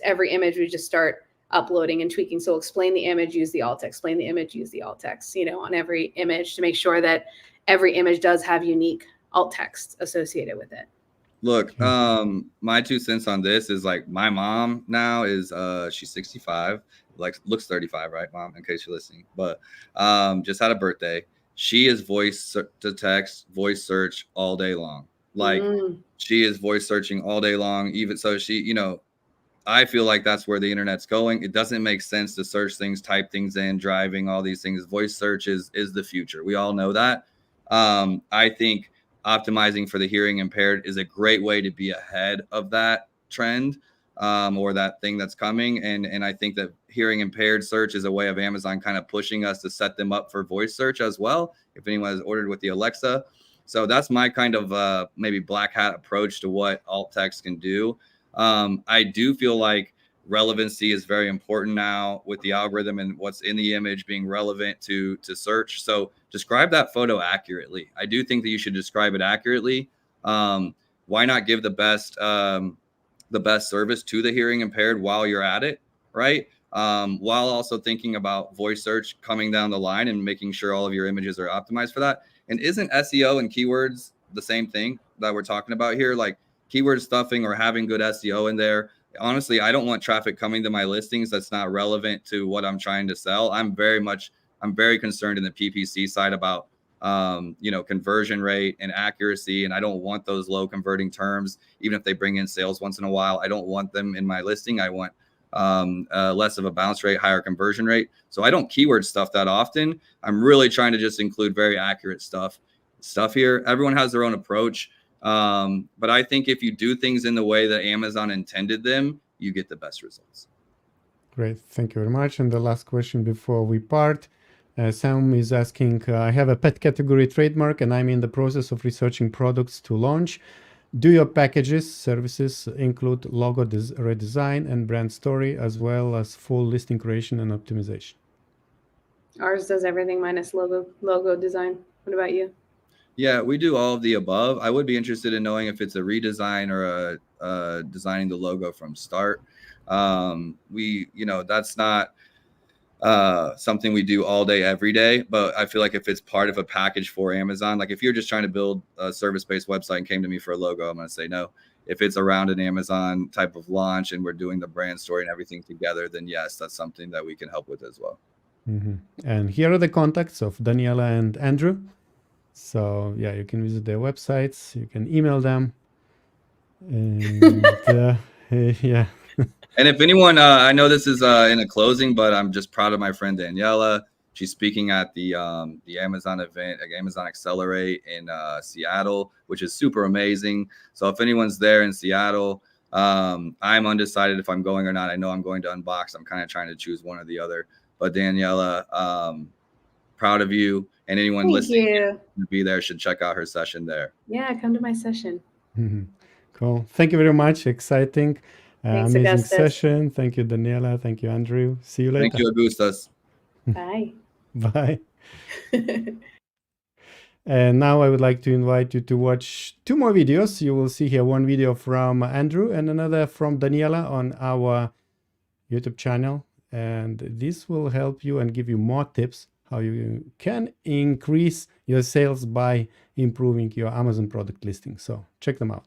every image, we just start uploading and tweaking. So explain the image, use the alt text, explain the image, use the alt text, you know, on every image to make sure that every image does have unique alt text associated with it. Look, my 2 cents on this is like my mom now is she's 65, like looks 35, right, Mom? In case you're listening, but just had a birthday. She is voice to text, voice search all day long. Like she is voice searching all day long. Even so, she, you know, I feel like that's where the internet's going. It doesn't make sense to search things, type things in, driving, all these things. Voice search is the future. We all know that. I think optimizing for the hearing impaired is a great way to be ahead of that trend or that thing that's coming. And I think that hearing impaired search is a way of Amazon kind of pushing us to set them up for voice search as well, if anyone has ordered with the Alexa. So that's my kind of maybe black hat approach to what alt text can do. I do feel like relevancy is very important now with the algorithm and what's in the image being relevant to search. So describe that photo accurately. I do think that you should describe it accurately. Why not give the best service to the hearing impaired while you're at it, right? While also thinking about voice search coming down the line and making sure all of your images are optimized for that. And isn't SEO and keywords the same thing that we're talking about here, like keyword stuffing or having good SEO in there. Honestly, I don't want traffic coming to my listings that's not relevant to what I'm trying to sell. I'm very concerned in the PPC side about conversion rate and accuracy, and I don't want those low converting terms. Even if they bring in sales once in a while, I don't want them in my listing. I want less of a bounce rate, higher conversion rate. So I don't keyword stuff that often. I'm really trying to just include very accurate stuff here. Everyone has their own approach. But I think if you do things in the way that Amazon intended them, you get the best results. Great. Thank you very much. And the last question before we part, Sam is asking, I have a pet category trademark and I'm in the process of researching products to launch. Do your packages, services include logo redesign and brand story, as well as full listing creation and optimization? Ours does everything minus logo design. What about you? Yeah, we do all of the above. I would be interested in knowing if it's a redesign or a designing the logo from start. That's not something we do all day, every day, but I feel like if it's part of a package for Amazon, like if you're just trying to build a service-based website and came to me for a logo, I'm going to say no. If it's around an Amazon type of launch and we're doing the brand story and everything together, then yes, that's something that we can help with as well. Mm-hmm. And here are the contacts of Daniela and Andrew. So yeah, you can visit their websites, you can email them, and yeah. And if anyone, I know this is in a closing, but I'm just proud of my friend Daniela. She's speaking at the Amazon event, like Amazon Accelerate in Seattle, which is super amazing. So if anyone's there in Seattle, I'm undecided if I'm going or not. I know I'm going to Unbox. I'm kind of trying to choose one or the other. But Daniela, proud of you. And anyone listening to be there should check out her session there. Yeah, come to my session. Mm-hmm. Cool. Thank you very much. Exciting. Thanks, amazing Augustus. Session. Thank you, Daniela. Thank you, Andrew. See you later. Thank you, Augustus. Bye. Bye. And now I would like to invite you to watch 2 more videos. You will see here one video from Andrew and another from Daniela on our YouTube channel. And this will help you and give you more tips how you can increase your sales by improving your Amazon product listing. So check them out.